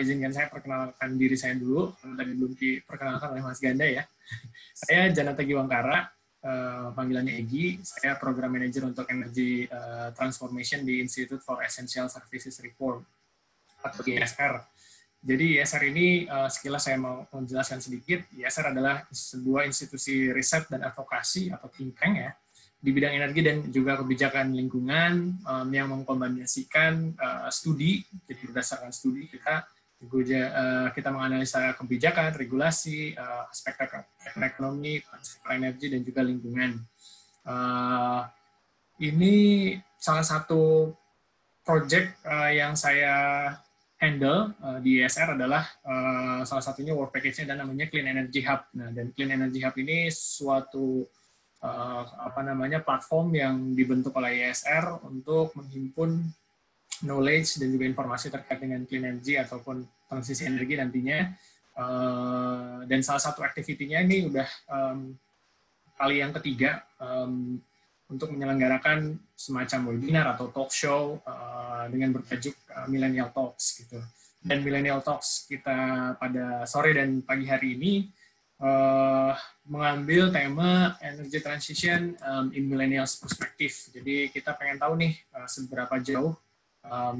izinkan saya perkenalkan diri saya dulu. Tadi belum diperkenalkan oleh Mas Ganda ya. Saya Janata Giwangkara, panggilannya Egi. Saya Program Manager untuk Energy Transformation di Institute for Essential Services Reform atau ISR. Jadi ISR ini sekilas saya mau menjelaskan sedikit. ISR adalah sebuah institusi riset dan advokasi atau think tank ya di bidang energi dan juga kebijakan lingkungan yang mengkombinasikan studi. Jadi berdasarkan studi kita menganalisa kebijakan, regulasi, aspek ekonomi, sektor energi dan juga lingkungan. Ini salah satu project yang saya handle di ISR adalah salah satunya work package-nya dan namanya Clean Energy Hub. Nah, dan Clean Energy Hub ini suatu platform yang dibentuk oleh ISR untuk menghimpun knowledge dan juga informasi terkait dengan clean energy ataupun transisi energi nantinya. Dan salah satu activity-nya ini udah kali yang ketiga untuk menyelenggarakan semacam webinar atau talk show dengan bertajuk Millennial Talks gitu. Dan Millennial Talks kita pada sore dan pagi hari ini mengambil tema energy transition in millennials perspective. Jadi kita pengen tahu nih seberapa jauh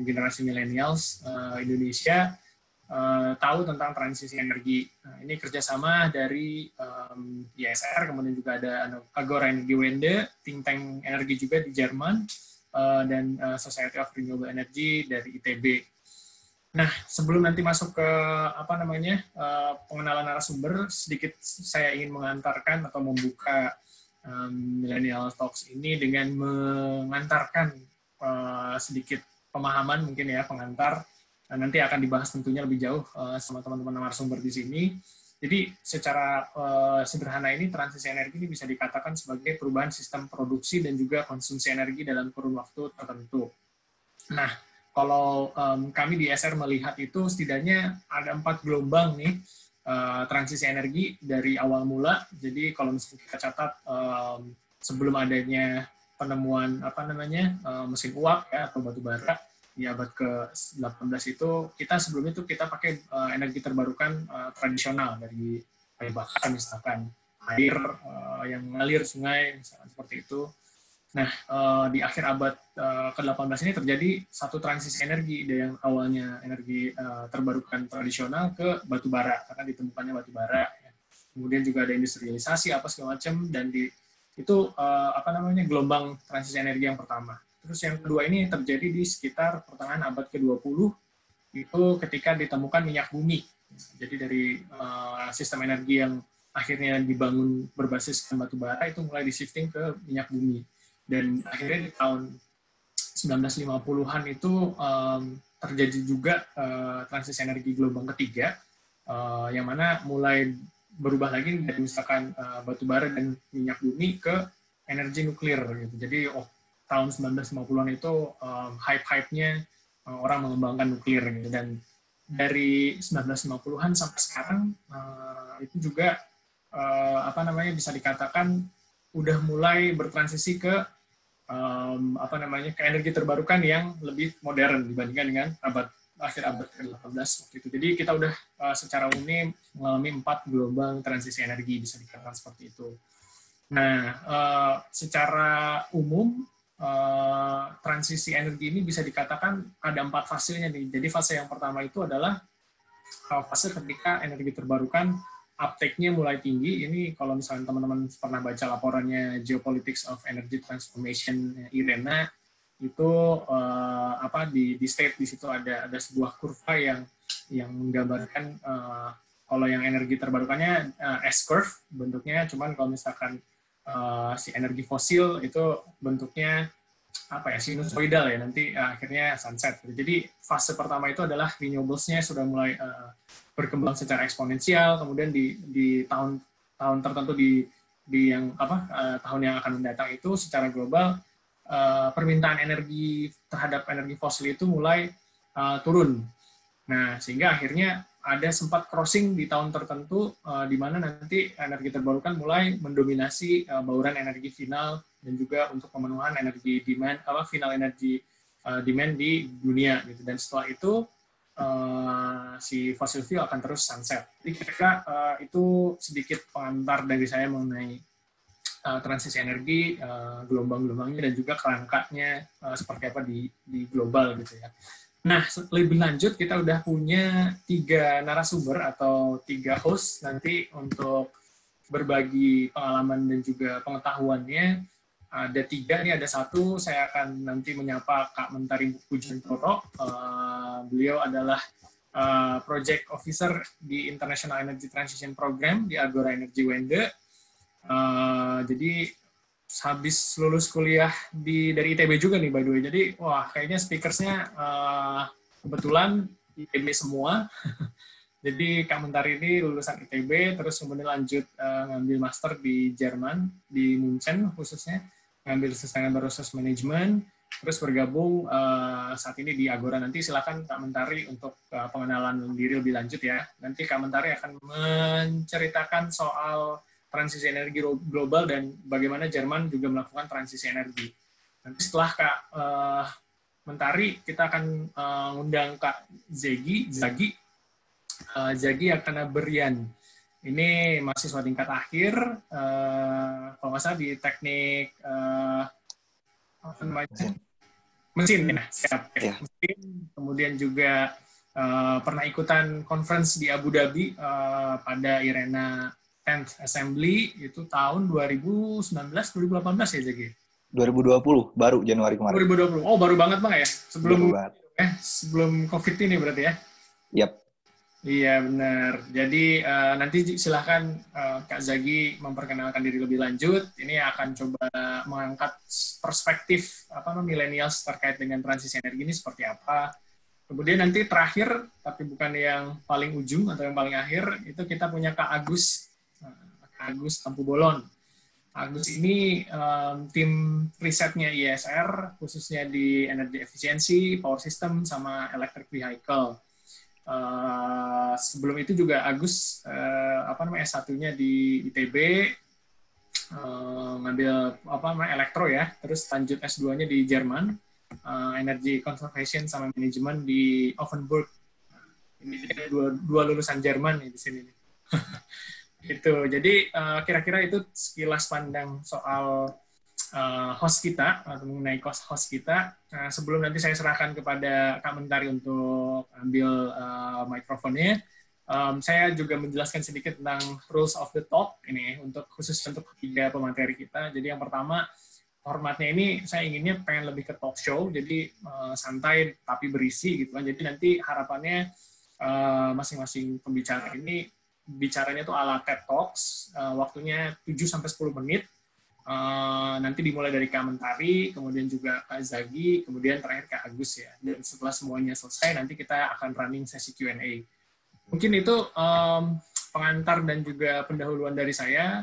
generasi millennials Indonesia tahu tentang transisi energi. Nah, ini kerjasama dari ISR, kemudian juga ada Agora Energiewende, think tank energi juga di Jerman, dan Society of Renewable Energy dari ITB. Nah, sebelum nanti masuk ke pengenalan narasumber, sedikit saya ingin mengantarkan atau membuka Millennial Talks ini dengan mengantarkan sedikit pemahaman mungkin ya pengantar. Nanti akan dibahas tentunya lebih jauh sama teman-teman narasumber di sini. Jadi secara sederhana ini transisi energi ini bisa dikatakan sebagai perubahan sistem produksi dan juga konsumsi energi dalam kurun waktu tertentu. Nah, kalau kami di ISR melihat itu setidaknya ada 4 gelombang nih transisi energi dari awal mula. Jadi kalau misalnya kita catat sebelum adanya penemuan mesin uap ya atau batu bara di abad ke-18 itu sebelum itu kita pakai energi terbarukan tradisional dari kayu bakar misalkan air yang mengalir sungai misalkan seperti itu. Nah, di akhir abad ke-18 ini terjadi satu transisi energi dari yang awalnya energi terbarukan tradisional ke batu bara karena ditemukannya batu bara. Kemudian juga ada industrialisasi apa segala macam dan itu gelombang transisi energi yang pertama. Terus yang kedua ini terjadi di sekitar pertengahan abad ke-20 itu ketika ditemukan minyak bumi. Jadi dari sistem energi yang akhirnya dibangun berbasis batu bara itu mulai di-shifting ke minyak bumi. Dan akhirnya di tahun 1950-an itu terjadi juga transisi energi gelombang ketiga, yang mana mulai berubah lagi dari misalkan batu bara dan minyak bumi ke energi nuklir gitu. Jadi tahun 1950-an itu hype-nya orang mengembangkan nuklir gitu. Dan dari 1950-an sampai sekarang itu juga bisa dikatakan udah mulai bertransisi ke ke energi terbarukan yang lebih modern dibandingkan dengan akhir abad ke-18 waktu itu. Jadi kita udah secara umum mengalami 4 gelombang transisi energi, bisa dikatakan seperti itu. Nah, secara umum transisi energi ini bisa dikatakan ada 4 fasenya nih. Jadi fase yang pertama itu adalah fase ketika energi terbarukan uptake-nya mulai tinggi. Ini kalau misalnya teman-teman pernah baca laporannya Geopolitics of Energy Transformation IRENA, itu di state di situ ada sebuah kurva yang menggambarkan kalau yang energi terbarukannya S-curve bentuknya, cuman kalau misalkan si energi fosil itu bentuknya sinusoidal ya, nanti akhirnya sunset. Jadi fase pertama itu adalah renewables-nya sudah mulai berkembang secara eksponensial, kemudian di tahun tertentu tahun yang akan mendatang itu secara global permintaan energi terhadap energi fosil itu mulai turun. Nah, sehingga akhirnya ada sempat crossing di tahun tertentu di mana nanti energi terbarukan mulai mendominasi bauran energi final dan juga untuk pemenuhan energi demand final energi demand di dunia gitu. Dan setelah itu si fossil fuel akan terus sunset. Jadi kira-kira itu sedikit pengantar dari saya mengenai transisi energi, gelombang-gelombangnya dan juga kerangkanya seperti apa di global gitu ya. Nah, lebih lanjut kita udah punya 3 narasumber atau 3 host nanti untuk berbagi pengalaman dan juga pengetahuannya. Ada 3 nih, ada 1 saya akan nanti menyapa Kak Mentari Pujantoro. Beliau adalah Project Officer di International Energy Transition Program di Agora Energy Wende. Jadi habis lulus kuliah dari ITB juga nih by the way. Jadi wah kayaknya speakersnya kebetulan ITB semua. Jadi Kak Mentari ini lulusan ITB, terus kemudian lanjut ngambil master di Jerman, di Munchen khususnya, ngambil Sustainable Resource Management, terus bergabung saat ini di Agora. Nanti silakan Kak Mentari untuk pengenalan diri lebih lanjut ya. Nanti Kak Mentari akan menceritakan soal transisi energi global dan bagaimana Jerman juga melakukan transisi energi. Nanti setelah Kak Mentari, kita akan undang Kak Zagi Akana-Beryan. Ini mahasiswa tingkat akhir, kalau nggak salah di teknik mesin, ya, siap. Yeah. Mesin, kemudian juga pernah ikutan conference di Abu Dhabi pada IRENA 10th Assembly itu tahun 2019-2018 ya, Zagi? 2020, baru Januari kemarin. 2020, oh baru banget Bang ya? Sebelum COVID ini berarti ya? Yap. Iya benar. Jadi nanti silahkan Kak Zagi memperkenalkan diri lebih lanjut. Ini akan coba mengangkat perspektif millennials terkait dengan transisi energi ini seperti apa. Kemudian nanti terakhir, tapi bukan yang paling ujung atau yang paling akhir, itu kita punya Kak Agus Tampu Bolon. Agus ini tim risetnya ISR, khususnya di energy efficiency, power system, sama electric vehicle. Sebelum itu juga Agus S1-nya di ITB, ngambil elektro ya, terus lanjut S2-nya di Jerman, energy conservation sama manajemen di Offenburg. Ini dua lulusan Jerman nih di sini. Itu. Jadi kira-kira itu sekilas pandang soal host kita atau mengenai host kita. Sebelum nanti saya serahkan kepada Kak Mentari untuk ambil mikrofonnya, saya juga menjelaskan sedikit tentang rules of the talk ini untuk khusus untuk 3 pemateri kita. Jadi yang pertama, formatnya ini saya inginnya pengen lebih ke talk show, jadi santai tapi berisi gitu kan. Jadi nanti harapannya masing-masing pembicara ini bicaranya tuh ala TED Talks, waktunya 7-10 menit. Nanti dimulai dari Kak Mentari, kemudian juga Kak Zagi, kemudian terakhir Kak Agus ya. Dan setelah semuanya selesai, nanti kita akan running sesi Q&A. Mungkin itu pengantar dan juga pendahuluan dari saya.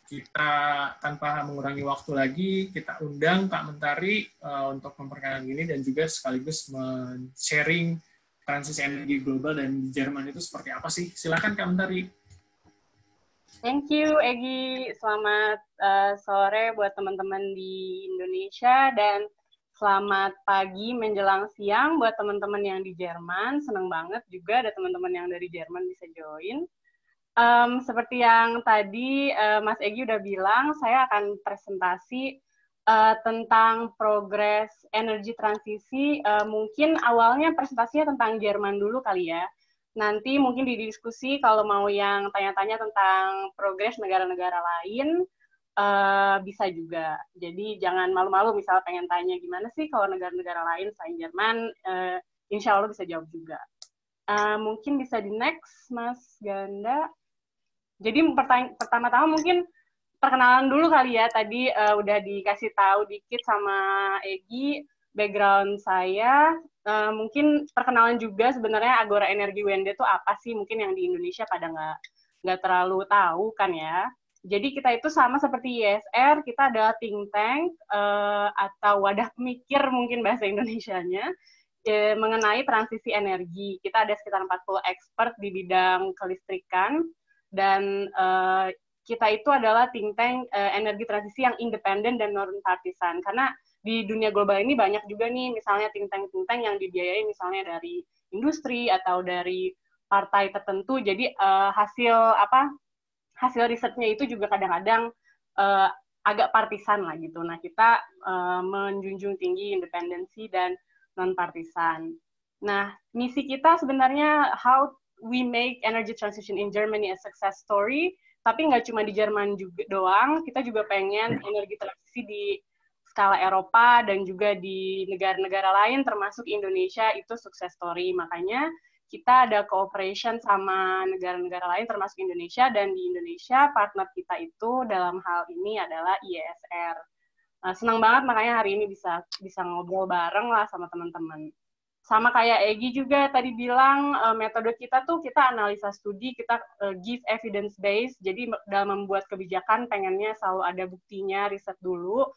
Kita tanpa mengurangi waktu lagi, kita undang Kak Mentari untuk memperkenalkan ini dan juga sekaligus men-sharing transisi energi global dan Jerman itu seperti apa sih? Silakan Kak Mentari. Thank you, Egy. Selamat sore buat teman-teman di Indonesia dan selamat pagi menjelang siang buat teman-teman yang di Jerman. Senang banget juga ada teman-teman yang dari Jerman bisa join. Seperti yang tadi Mas Egy udah bilang, saya akan presentasi tentang progres energi transisi. Mungkin awalnya presentasinya tentang Jerman dulu kali ya. Nanti mungkin di diskusi kalau mau yang tanya-tanya tentang progres negara-negara lain, bisa juga. Jadi jangan malu-malu misal pengen tanya gimana sih kalau negara-negara lain selain Jerman, insya Allah bisa jawab juga. Mungkin bisa di next, Mas Ganda. Jadi pertama-tama mungkin perkenalan dulu kali ya. Tadi udah dikasih tahu dikit sama Egy, background saya. Mungkin perkenalan juga sebenarnya Agora Energy Wende itu apa sih? Mungkin yang di Indonesia pada nggak terlalu tahu kan ya. Jadi kita itu sama seperti ISR, kita adalah think tank atau wadah pemikir mungkin bahasa Indonesianya mengenai transisi energi. Kita ada sekitar 40 expert di bidang kelistrikan dan kita itu adalah think tank energi transisi yang independen dan non-partisan. Karena di dunia global ini banyak juga nih, misalnya think tank yang dibiayai misalnya dari industri atau dari partai tertentu. Jadi hasil risetnya itu juga kadang-kadang agak partisan lah gitu. Nah, kita menjunjung tinggi independensi dan non-partisan. Nah, misi kita sebenarnya how we make energy transition in Germany a success story, tapi nggak cuma di Jerman juga doang, kita juga pengen energi transisi di skala Eropa dan juga di negara-negara lain termasuk Indonesia itu success story. Makanya kita ada cooperation sama negara-negara lain termasuk Indonesia, dan di Indonesia partner kita itu dalam hal ini adalah IESR. Senang banget makanya hari ini bisa ngobrol bareng lah sama teman-teman. Sama kayak Egy juga tadi bilang, metode kita tuh kita analisa studi, kita give evidence based, jadi dalam membuat kebijakan pengennya selalu ada buktinya, riset dulu,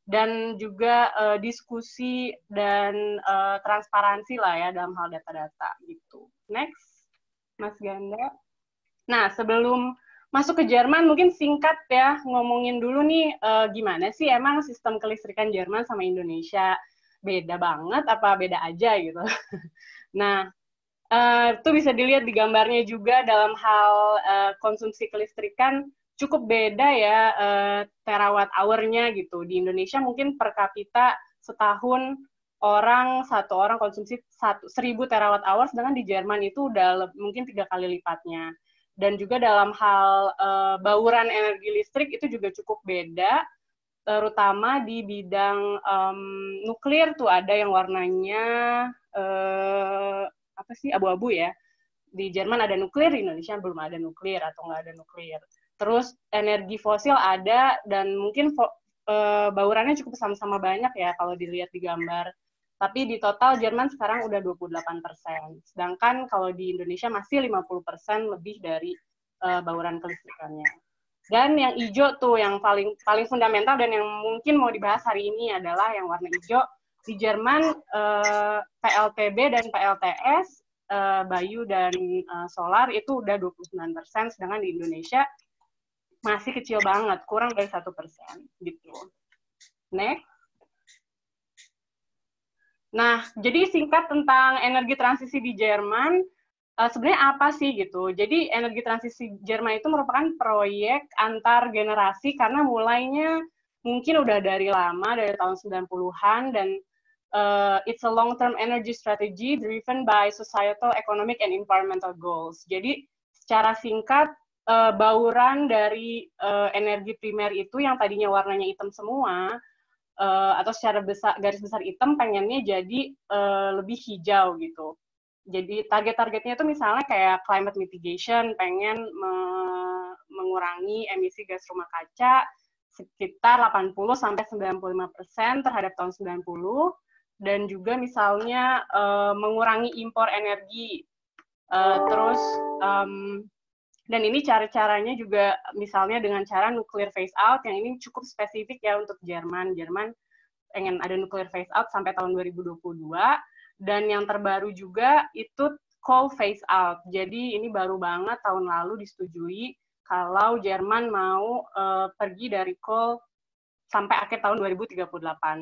dan juga diskusi dan transparansi lah ya dalam hal data-data gitu. Next, Mas Ganda. Nah, sebelum masuk ke Jerman, mungkin singkat ya, ngomongin dulu nih gimana sih emang sistem kelistrikan Jerman sama Indonesia. Beda banget apa beda aja gitu. Nah, itu bisa dilihat di gambarnya juga dalam hal konsumsi kelistrikan cukup beda ya terawatt hour-nya gitu. Di Indonesia mungkin per kapita setahun satu orang konsumsi 1.000 terawatt hour, sedangkan di Jerman itu udah mungkin 3 kali lipatnya. Dan juga dalam hal bauran energi listrik itu juga cukup beda, terutama di bidang nuklir tuh ada yang warnanya abu-abu ya. Di Jerman ada nuklir, di Indonesia belum ada nuklir atau nggak ada nuklir. Terus energi fosil ada, dan mungkin baurannya cukup sama-sama banyak ya kalau dilihat di gambar. Tapi di total Jerman sekarang udah 28%. Sedangkan kalau di Indonesia masih 50% lebih dari bauran kelistrikannya. Dan yang hijau tuh yang paling fundamental dan yang mungkin mau dibahas hari ini adalah yang warna hijau. Di Jerman PLTB dan PLTS, Bayu dan Solar itu udah 29%, sedangkan di Indonesia masih kecil banget, kurang dari 1% gitu. Next. Nah, jadi singkat tentang energi transisi di Jerman, sebenarnya apa sih gitu. Jadi energi transisi Jerman itu merupakan proyek antar generasi karena mulainya mungkin udah dari lama, dari tahun 90-an, dan it's a long-term energy strategy driven by societal, economic, and environmental goals. Jadi secara singkat, bauran dari energi primer itu yang tadinya warnanya hitam semua, atau secara garis besar hitam, pengennya jadi lebih hijau gitu. Jadi target-targetnya itu misalnya kayak climate mitigation, pengen mengurangi emisi gas rumah kaca sekitar 80-95% terhadap tahun 90, dan juga misalnya mengurangi impor energi. Terus dan ini cara-caranya juga misalnya dengan cara nuclear phase out, yang ini cukup spesifik ya untuk Jerman. Jerman pengen ada nuclear phase out sampai tahun 2022, dan yang terbaru juga itu coal phase out. Jadi ini baru banget tahun lalu disetujui kalau Jerman mau pergi dari coal sampai akhir tahun 2038.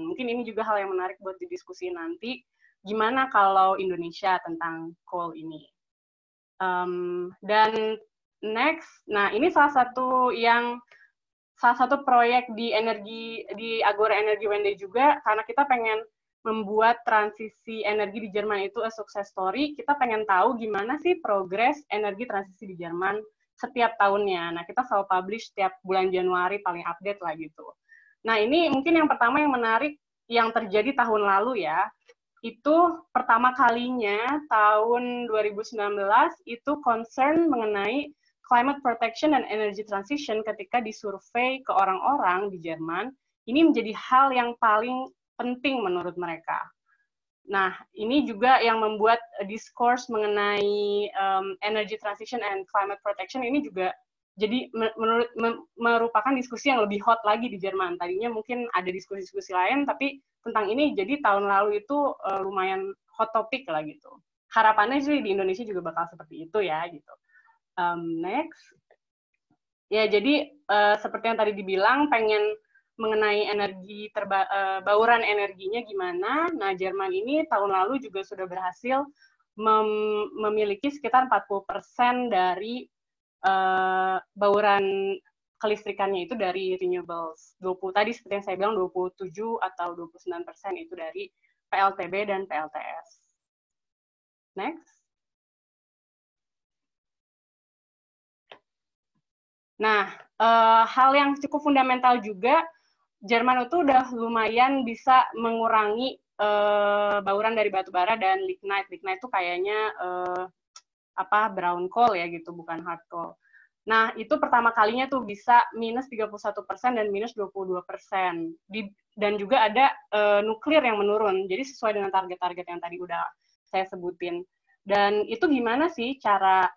Mungkin ini juga hal yang menarik buat didiskusi nanti. Gimana kalau Indonesia tentang coal ini? Dan next, nah ini salah satu proyek di Agora Energy Wende juga, karena kita pengen membuat transisi energi di Jerman itu a success story. Kita pengen tahu gimana sih progres energi transisi di Jerman setiap tahunnya. Nah, kita selalu publish setiap bulan Januari, paling update lah gitu. Nah, ini mungkin yang pertama yang menarik yang terjadi tahun lalu ya, itu pertama kalinya tahun 2019 itu concern mengenai climate protection dan energy transition ketika disurvei ke orang-orang di Jerman, ini menjadi hal yang paling penting menurut mereka. Nah, ini juga yang membuat discourse mengenai energy transition and climate protection ini juga jadi merupakan diskusi yang lebih hot lagi di Jerman. Tadinya mungkin ada diskusi-diskusi lain, tapi tentang ini jadi tahun lalu itu lumayan hot topic lah gitu. Harapannya sih di Indonesia juga bakal seperti itu ya gitu. Next. Ya, jadi seperti yang tadi dibilang, pengen mengenai energi bauran energinya gimana. Nah, Jerman ini tahun lalu juga sudah berhasil memiliki sekitar 40% dari bauran kelistrikannya itu dari renewables. 20 tadi seperti yang saya bilang 27 atau 29% itu dari PLTB dan PLTS. Next. Nah, hal yang cukup fundamental juga, Jerman itu udah lumayan bisa mengurangi bauran dari batu bara dan lignite. Lignite itu kayaknya brown coal ya gitu, bukan hard coal. Nah, itu pertama kalinya tuh bisa minus 31% dan minus 22%. Dan juga ada nuklir yang menurun. Jadi sesuai dengan target-target yang tadi udah saya sebutin. Dan itu gimana sih cara,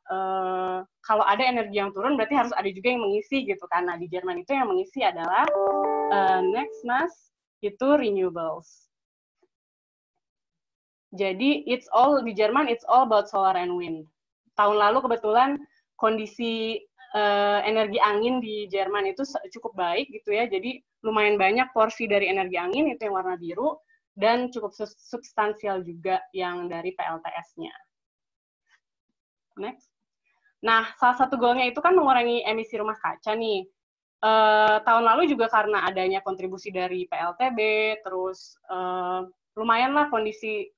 kalau ada energi yang turun, berarti harus ada juga yang mengisi gitu kan. Nah, di Jerman itu yang mengisi adalah, next mas, itu renewables. Jadi di Jerman, it's all about solar and wind. Tahun lalu kebetulan kondisi energi angin di Jerman itu cukup baik gitu ya, jadi lumayan banyak porsi dari energi angin itu yang warna biru, dan cukup substansial juga yang dari PLTS-nya. Next. Nah, salah satu goalnya itu kan mengurangi emisi rumah kaca nih. Tahun lalu juga karena adanya kontribusi dari PLTB, terus lumayan lah kondisi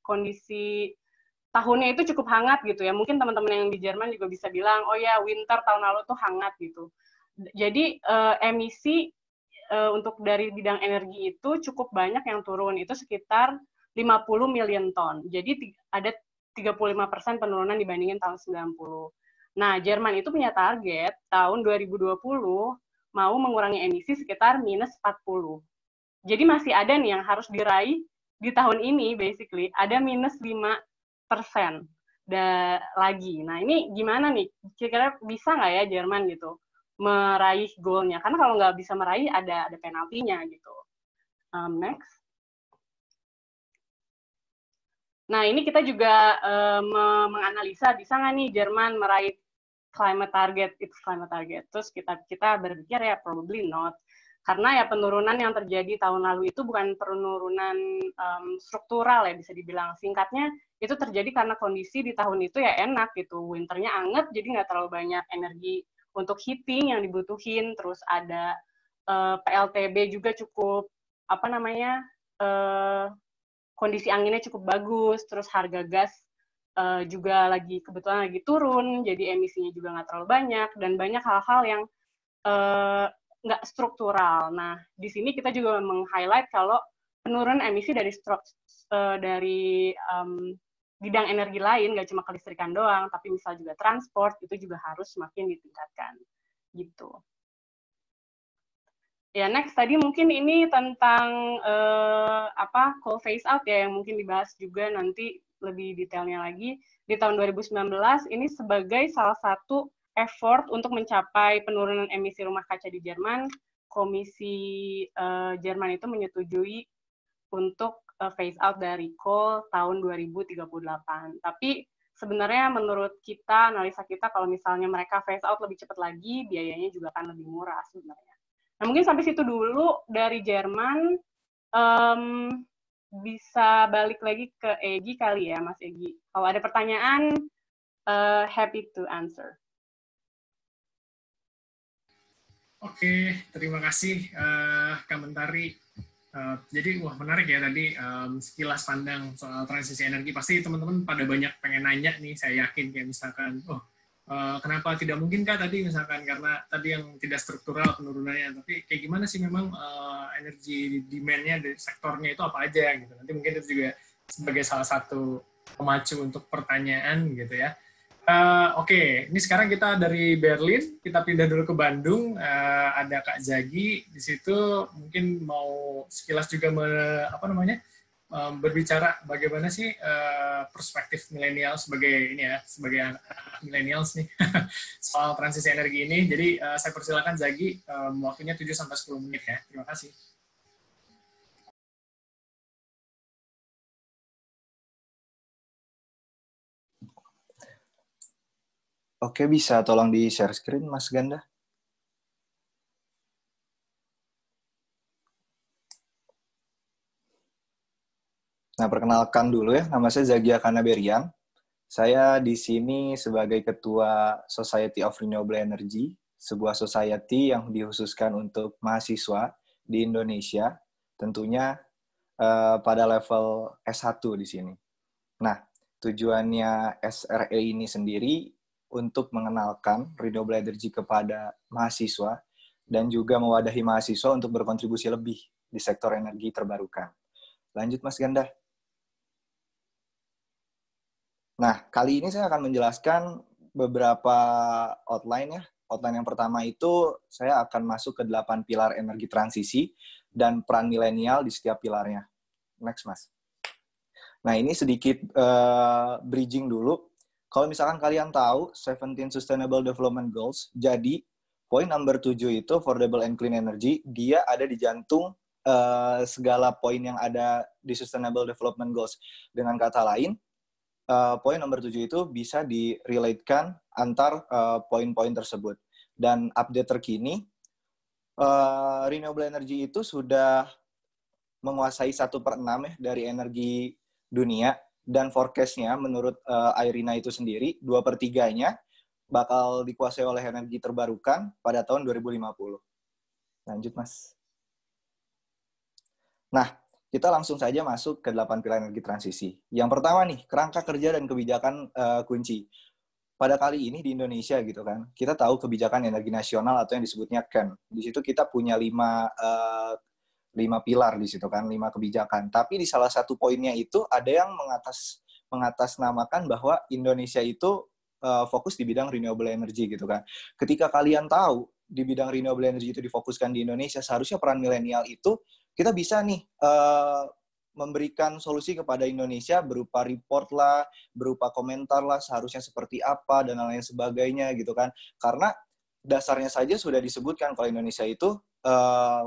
tahunnya itu cukup hangat gitu ya. Mungkin teman-teman yang di Jerman juga bisa bilang, oh ya winter tahun lalu tuh hangat gitu. Jadi emisi untuk dari bidang energi itu cukup banyak yang turun. Itu sekitar 50 million ton. Jadi ada 35% penurunan dibandingin tahun 90. Nah, Jerman itu punya target tahun 2020 mau mengurangi emisi sekitar minus 40. Jadi masih ada nih yang harus diraih di tahun ini, basically. Ada minus 5% lagi. Nah, ini gimana nih? Kira-kira bisa nggak ya Jerman gitu meraih goalnya? Karena kalau nggak bisa meraih, ada penaltinya gitu. Next. Nah, ini kita juga menganalisa, bisa nggak nih Jerman meraih climate target, Terus kita berpikir ya, probably not. Karena ya penurunan yang terjadi tahun lalu itu bukan penurunan struktural ya, bisa dibilang. Singkatnya, itu terjadi karena kondisi di tahun itu ya enak gitu. Winternya anget, jadi nggak terlalu banyak energi untuk heating yang dibutuhin. Terus ada PLTB juga cukup, kondisi anginnya cukup bagus. Terus harga gas juga kebetulan lagi turun, jadi emisinya juga nggak terlalu banyak. Dan banyak hal-hal yang nggak struktural. Nah, di sini kita juga meng-highlight kalau penurunan emisi dari bidang energi lain, nggak cuma kelistrikan doang, tapi misal juga transport, itu juga harus semakin ditingkatkan. Gitu. Ya, next tadi mungkin ini tentang coal phase out ya, yang mungkin dibahas juga nanti lebih detailnya lagi. Di tahun 2019, ini sebagai salah satu effort untuk mencapai penurunan emisi rumah kaca di Jerman, Komisi Jerman itu menyetujui untuk phase out dari coal tahun 2038. Tapi sebenarnya menurut kita, analisa kita, kalau misalnya mereka phase out lebih cepat lagi, biayanya juga akan lebih murah sebenarnya. Nah, mungkin sampai situ dulu dari Jerman. Bisa balik lagi ke Egi kali ya, Mas Egi. Kalau ada pertanyaan, happy to answer. Oke, terima kasih Kak Mentari. Jadi wah menarik ya tadi sekilas pandang soal transisi energi. Pasti teman-teman pada banyak pengen nanya nih, saya yakin kayak misalkan, kenapa tidak mungkin Kak tadi misalkan karena tadi yang tidak struktural penurunannya, tapi kayak gimana sih memang energi demand-nya dari sektornya itu apa aja gitu. Nanti mungkin itu juga sebagai salah satu pemacu untuk pertanyaan gitu ya. Oke, ini sekarang kita dari Berlin, kita pindah dulu ke Bandung. Ada Kak Zagi di situ, mungkin mau sekilas juga berbicara bagaimana sih perspektif milenial sebagai sebagai milenials nih soal transisi energi ini. Jadi saya persilakan Zagi, waktunya 7-10 menit ya. Terima kasih. Oke, bisa tolong di-share screen, Mas Ganda? Nah, perkenalkan dulu ya, nama saya Zagi Akana Berian. Saya di sini sebagai Ketua Society of Renewable Energy, sebuah society yang dikhususkan untuk mahasiswa di Indonesia, tentunya pada level S1 di sini. Nah, tujuannya SRE ini sendiri untuk mengenalkan renewable energy kepada mahasiswa dan juga mewadahi mahasiswa untuk berkontribusi lebih di sektor energi terbarukan. Lanjut, Mas Ganda. Nah, kali ini saya akan menjelaskan beberapa outline ya. Outline yang pertama itu saya akan masuk ke 8 pilar energi transisi dan peran milenial di setiap pilarnya. Next, Mas. Nah, ini sedikit bridging dulu. Kalau misalkan kalian tahu 17 Sustainable Development Goals, jadi poin number 7 itu affordable and clean energy, dia ada di jantung segala poin yang ada di Sustainable Development Goals. Dengan kata lain, poin nomor 7 itu bisa direlatekan antar poin-poin tersebut. Dan update terkini, renewable energy itu sudah menguasai 1/6 ya dari energi dunia, dan forecast-nya menurut IRENA itu sendiri, 2/3-nya bakal dikuasai oleh energi terbarukan pada tahun 2050. Lanjut, Mas. Nah, kita langsung saja masuk ke 8 pilar energi transisi. Yang pertama nih, kerangka kerja dan kebijakan kunci. Pada kali ini di Indonesia gitu kan, kita tahu kebijakan energi nasional atau yang disebutnya KEN. Di situ kita punya 5 pilar di situ kan, 5 kebijakan. Tapi di salah satu poinnya itu ada yang mengatasnamakan bahwa Indonesia itu fokus di bidang renewable energy gitu kan. Ketika kalian tahu di bidang renewable energy itu difokuskan di Indonesia, seharusnya peran milenial itu kita bisa nih memberikan solusi kepada Indonesia berupa report lah, berupa komentar lah, seharusnya seperti apa, dan lain sebagainya gitu kan. Karena dasarnya saja sudah disebutkan kalau Indonesia itu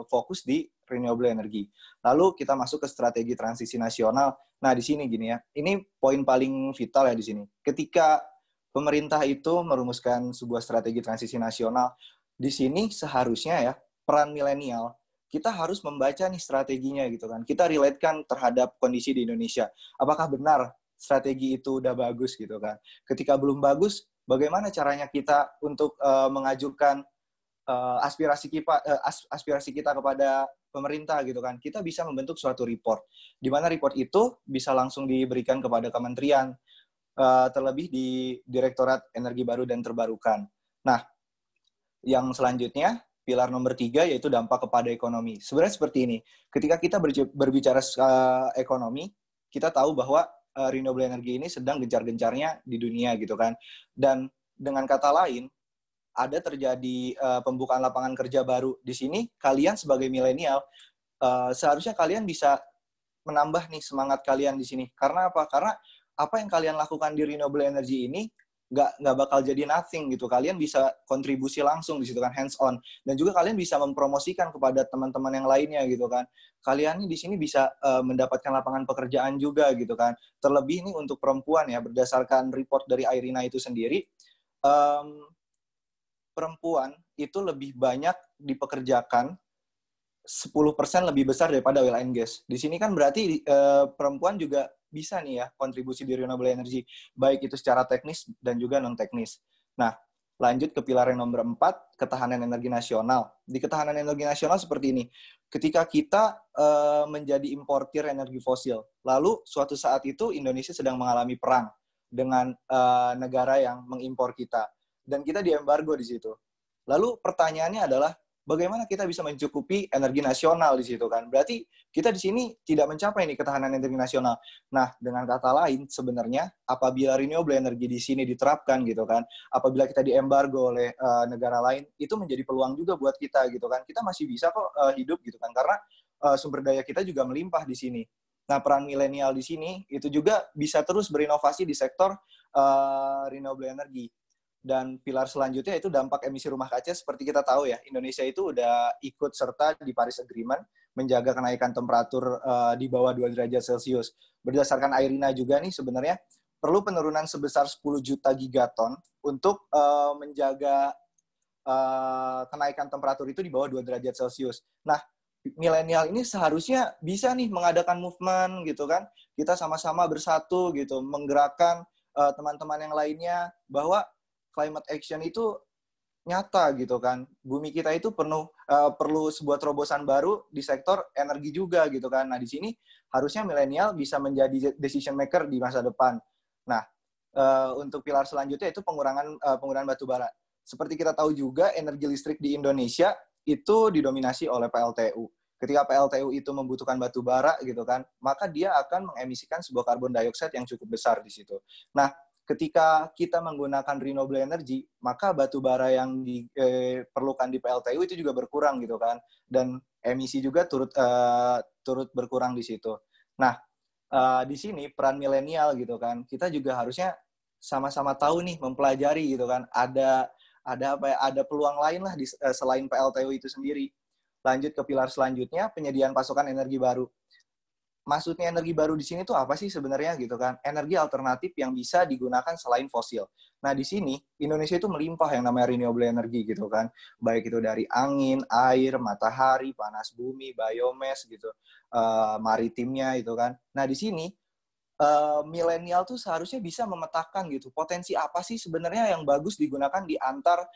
fokus di renewable energy. Lalu kita masuk ke strategi transisi nasional. Nah, di sini gini ya, ini poin paling vital ya di sini. Ketika pemerintah itu merumuskan sebuah strategi transisi nasional, di sini seharusnya ya, peran milenial, kita harus membaca nih strateginya gitu kan. Kita relatekan terhadap kondisi di Indonesia. Apakah benar strategi itu udah bagus gitu kan. Ketika belum bagus, bagaimana caranya kita untuk mengajukan aspirasi kita kepada pemerintah gitu kan. Kita bisa membentuk suatu report. Di mana report itu bisa langsung diberikan kepada kementerian, terlebih di Direktorat Energi Baru dan Terbarukan. Nah, yang selanjutnya, pilar nomor 3 yaitu dampak kepada ekonomi. Sebenarnya seperti ini. Ketika kita berbicara ekonomi, kita tahu bahwa renewable energy ini sedang gencar-gencarnya di dunia gitu kan. Dan dengan kata lain, ada terjadi pembukaan lapangan kerja baru di sini. Kalian sebagai milenial, seharusnya kalian bisa menambah nih semangat kalian di sini. Karena apa? Karena apa yang kalian lakukan di renewable energy ini nggak bakal jadi nothing gitu. Kalian bisa kontribusi langsung di situ kan, hands on, dan juga kalian bisa mempromosikan kepada teman-teman yang lainnya gitu kan. Kalian di sini bisa mendapatkan lapangan pekerjaan juga gitu kan. Terlebih ini untuk perempuan ya, berdasarkan report dari IRENA itu sendiri, perempuan itu lebih banyak dipekerjakan 10% lebih besar daripada oil and gas. Di sini kan berarti perempuan juga bisa nih ya kontribusi di renewable energy, baik itu secara teknis dan juga non-teknis. Nah, lanjut ke pilar yang nomor 4, ketahanan energi nasional. Di ketahanan energi nasional seperti ini. Ketika kita menjadi importir energi fosil, lalu suatu saat itu Indonesia sedang mengalami perang dengan negara yang mengimpor kita. Dan kita diembargo di situ. Lalu pertanyaannya adalah, bagaimana kita bisa mencukupi energi nasional di situ kan? Berarti kita di sini tidak mencapai nih ketahanan energi nasional. Nah, dengan kata lain sebenarnya apabila renewable energy di sini diterapkan gitu kan, apabila kita diembargo oleh negara lain, itu menjadi peluang juga buat kita gitu kan. Kita masih bisa kok hidup gitu kan, karena sumber daya kita juga melimpah di sini. Nah, peran milenial di sini itu juga bisa terus berinovasi di sektor renewable energy. Dan pilar selanjutnya itu dampak emisi rumah kaca. Seperti kita tahu ya, Indonesia itu udah ikut serta di Paris Agreement, menjaga kenaikan temperatur di bawah 2 derajat Celcius. Berdasarkan IRENA juga nih sebenarnya, perlu penurunan sebesar 10 juta gigaton untuk menjaga kenaikan temperatur itu di bawah 2 derajat Celcius. Nah, milenial ini seharusnya bisa nih mengadakan movement gitu kan. Kita sama-sama bersatu gitu, menggerakkan teman-teman yang lainnya bahwa climate action itu nyata gitu kan. Bumi kita itu perlu sebuah terobosan baru di sektor energi juga gitu kan. Nah, di sini harusnya milenial bisa menjadi decision maker di masa depan. Nah, untuk pilar selanjutnya itu penggunaan batu bara. Seperti kita tahu juga, energi listrik di Indonesia itu didominasi oleh PLTU. Ketika PLTU itu membutuhkan batu bara gitu kan, maka dia akan mengemisikan sebuah karbon dioksida yang cukup besar di situ. Nah, ketika kita menggunakan renewable energy, maka batu bara yang diperlukan di PLTU itu juga berkurang gitu kan, dan emisi juga turut berkurang di situ. Nah, di sini peran milenial gitu kan, kita juga harusnya sama-sama tahu nih, mempelajari gitu kan, ada peluang lain lah selain PLTU itu sendiri. Lanjut ke pilar selanjutnya, penyediaan pasokan energi baru. Maksudnya energi baru di sini tuh apa sih sebenarnya gitu kan? Energi alternatif yang bisa digunakan selain fosil. Nah, di sini Indonesia itu melimpah yang namanya renewable energy gitu kan. Baik itu dari angin, air, matahari, panas bumi, biomass gitu, maritimnya itu kan. Nah, di sini milenial tuh seharusnya bisa memetakan gitu potensi apa sih sebenarnya yang bagus digunakan di antar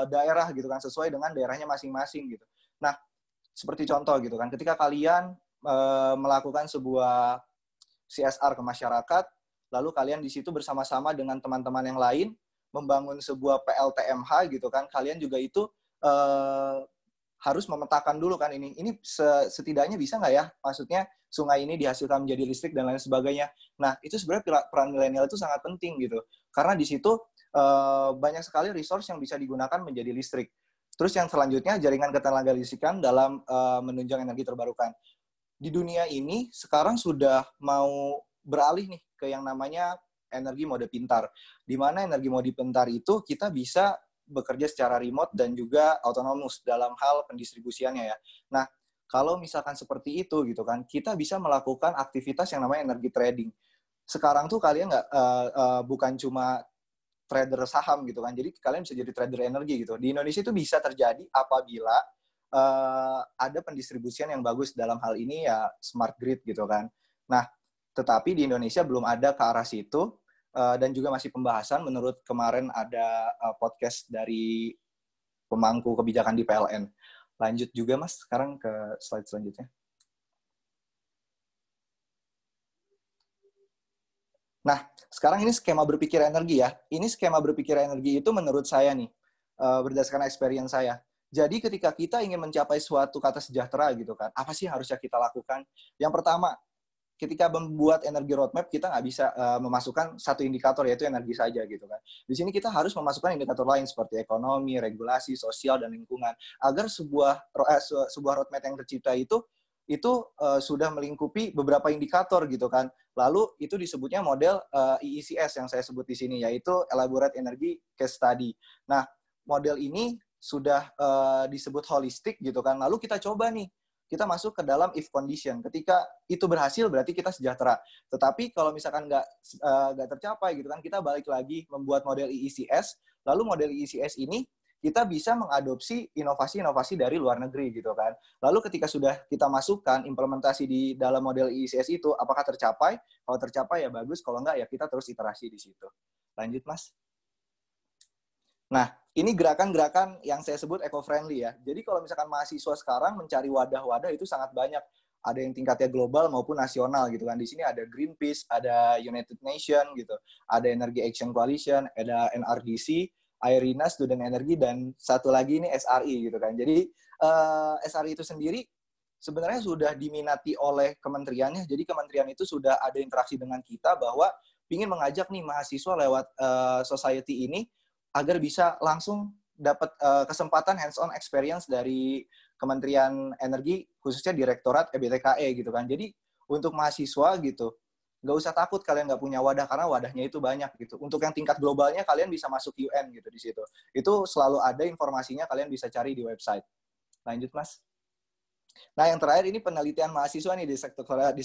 daerah gitu kan, sesuai dengan daerahnya masing-masing gitu. Nah, seperti contoh gitu kan, ketika kalian melakukan sebuah CSR ke masyarakat, lalu kalian di situ bersama-sama dengan teman-teman yang lain membangun sebuah PLTMH gitu kan, kalian juga itu harus memetakan dulu kan ini setidaknya bisa nggak ya, maksudnya sungai ini dihasilkan menjadi listrik dan lain sebagainya. Nah, itu sebenarnya peran milenial itu sangat penting gitu, karena di situ banyak sekali resource yang bisa digunakan menjadi listrik. Terus yang selanjutnya, jaringan ketenaga listrikan dalam menunjang energi terbarukan. Di dunia ini sekarang sudah mau beralih nih ke yang namanya energi mode pintar. Di mana energi mode pintar itu kita bisa bekerja secara remote dan juga autonomous dalam hal pendistribusiannya ya. Nah, kalau misalkan seperti itu gitu kan, kita bisa melakukan aktivitas yang namanya energi trading. Sekarang tuh kalian bukan cuma trader saham gitu kan, jadi kalian bisa jadi trader energi gitu. Di Indonesia itu bisa terjadi apabila ada pendistribusian yang bagus, dalam hal ini ya smart grid gitu kan. Nah, tetapi di Indonesia belum ada ke arah situ, dan juga masih pembahasan. Menurut kemarin ada podcast dari pemangku kebijakan di PLN. Lanjut juga Mas, sekarang ke slide selanjutnya. Nah, sekarang ini skema berpikir energi ya. Ini skema berpikir energi itu menurut saya nih, berdasarkan experience saya. Jadi ketika kita ingin mencapai suatu kata sejahtera gitu kan, apa sih yang harusnya kita lakukan? Yang pertama, ketika membuat energi roadmap, kita nggak bisa memasukkan satu indikator, yaitu energi saja gitu kan. Di sini kita harus memasukkan indikator lain seperti ekonomi, regulasi, sosial, dan lingkungan, agar sebuah roadmap yang tercipta itu sudah melingkupi beberapa indikator gitu kan. Lalu itu disebutnya model EECS yang saya sebut di sini, yaitu Elaborate Energy Case Study. Nah, model ini sudah disebut holistik gitu kan. Lalu kita coba nih, kita masuk ke dalam if condition. Ketika itu berhasil, berarti kita sejahtera. Tetapi kalau misalkan nggak tercapai gitu kan, kita balik lagi membuat model EECS. Lalu model EECS ini kita bisa mengadopsi inovasi-inovasi dari luar negeri gitu kan. Lalu ketika sudah kita masukkan implementasi di dalam model EECS itu, apakah tercapai? Kalau tercapai ya bagus, kalau enggak ya kita terus iterasi di situ. Lanjut Mas. Nah, ini gerakan-gerakan yang saya sebut eco-friendly ya. Jadi kalau misalkan mahasiswa sekarang mencari wadah-wadah itu sangat banyak. Ada yang tingkatnya global maupun nasional gitu kan. Di sini ada Greenpeace, ada United Nations gitu, ada Energy Action Coalition, ada NRDC, IRINA, Student Energy, dan satu lagi ini SRI gitu kan. Jadi SRI itu sendiri sebenarnya sudah diminati oleh kementeriannya. Jadi kementerian itu sudah ada interaksi dengan kita bahwa ingin mengajak nih mahasiswa lewat society ini agar bisa langsung dapat kesempatan hands-on experience dari Kementerian Energi, khususnya Direktorat EBTKE gitu kan. Jadi untuk mahasiswa gitu, nggak usah takut kalian nggak punya wadah, karena wadahnya itu banyak gitu. Untuk yang tingkat globalnya kalian bisa masuk UN gitu di situ. Itu selalu ada informasinya, kalian bisa cari di website. Lanjut Mas. Nah yang terakhir ini penelitian mahasiswa nih di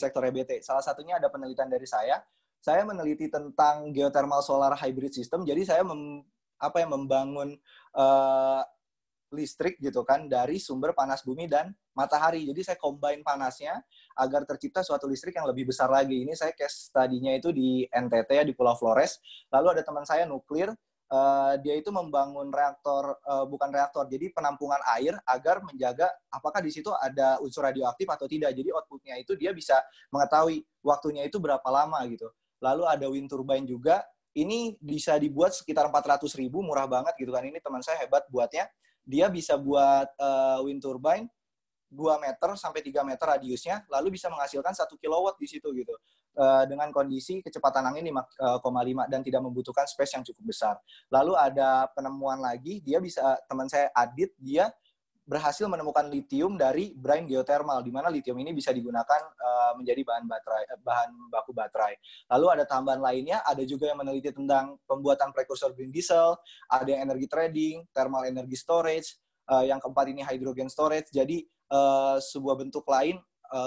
sektor EBT. Salah satunya ada penelitian dari saya. Saya meneliti tentang geothermal solar hybrid system. Jadi saya membangun listrik gitu kan dari sumber panas bumi dan matahari. Jadi saya combine panasnya agar tercipta suatu listrik yang lebih besar lagi. Ini saya case study-nya itu di NTT ya, di Pulau Flores. Lalu ada teman saya nuklir, dia itu membangun reaktor, bukan reaktor, jadi penampungan air agar menjaga apakah di situ ada unsur radioaktif atau tidak. Jadi output-nya itu dia bisa mengetahui waktunya itu berapa lama gitu. Lalu ada wind turbine juga. Ini bisa dibuat sekitar 400.000, murah banget gitu kan. Ini teman saya hebat buatnya. Dia bisa buat wind turbine 2 meter sampai 3 meter radiusnya, lalu bisa menghasilkan 1 kilowatt di situ gitu. Dengan kondisi kecepatan angin 5,5 dan tidak membutuhkan space yang cukup besar. Lalu ada penemuan lagi, teman saya Adit, dia berhasil menemukan litium dari brine geothermal, di mana litium ini bisa digunakan menjadi bahan baku baterai. Lalu ada tambahan lainnya, ada juga yang meneliti tentang pembuatan prekursor green diesel, ada yang energi trading, thermal energy storage, yang keempat ini hydrogen storage. Jadi sebuah bentuk lain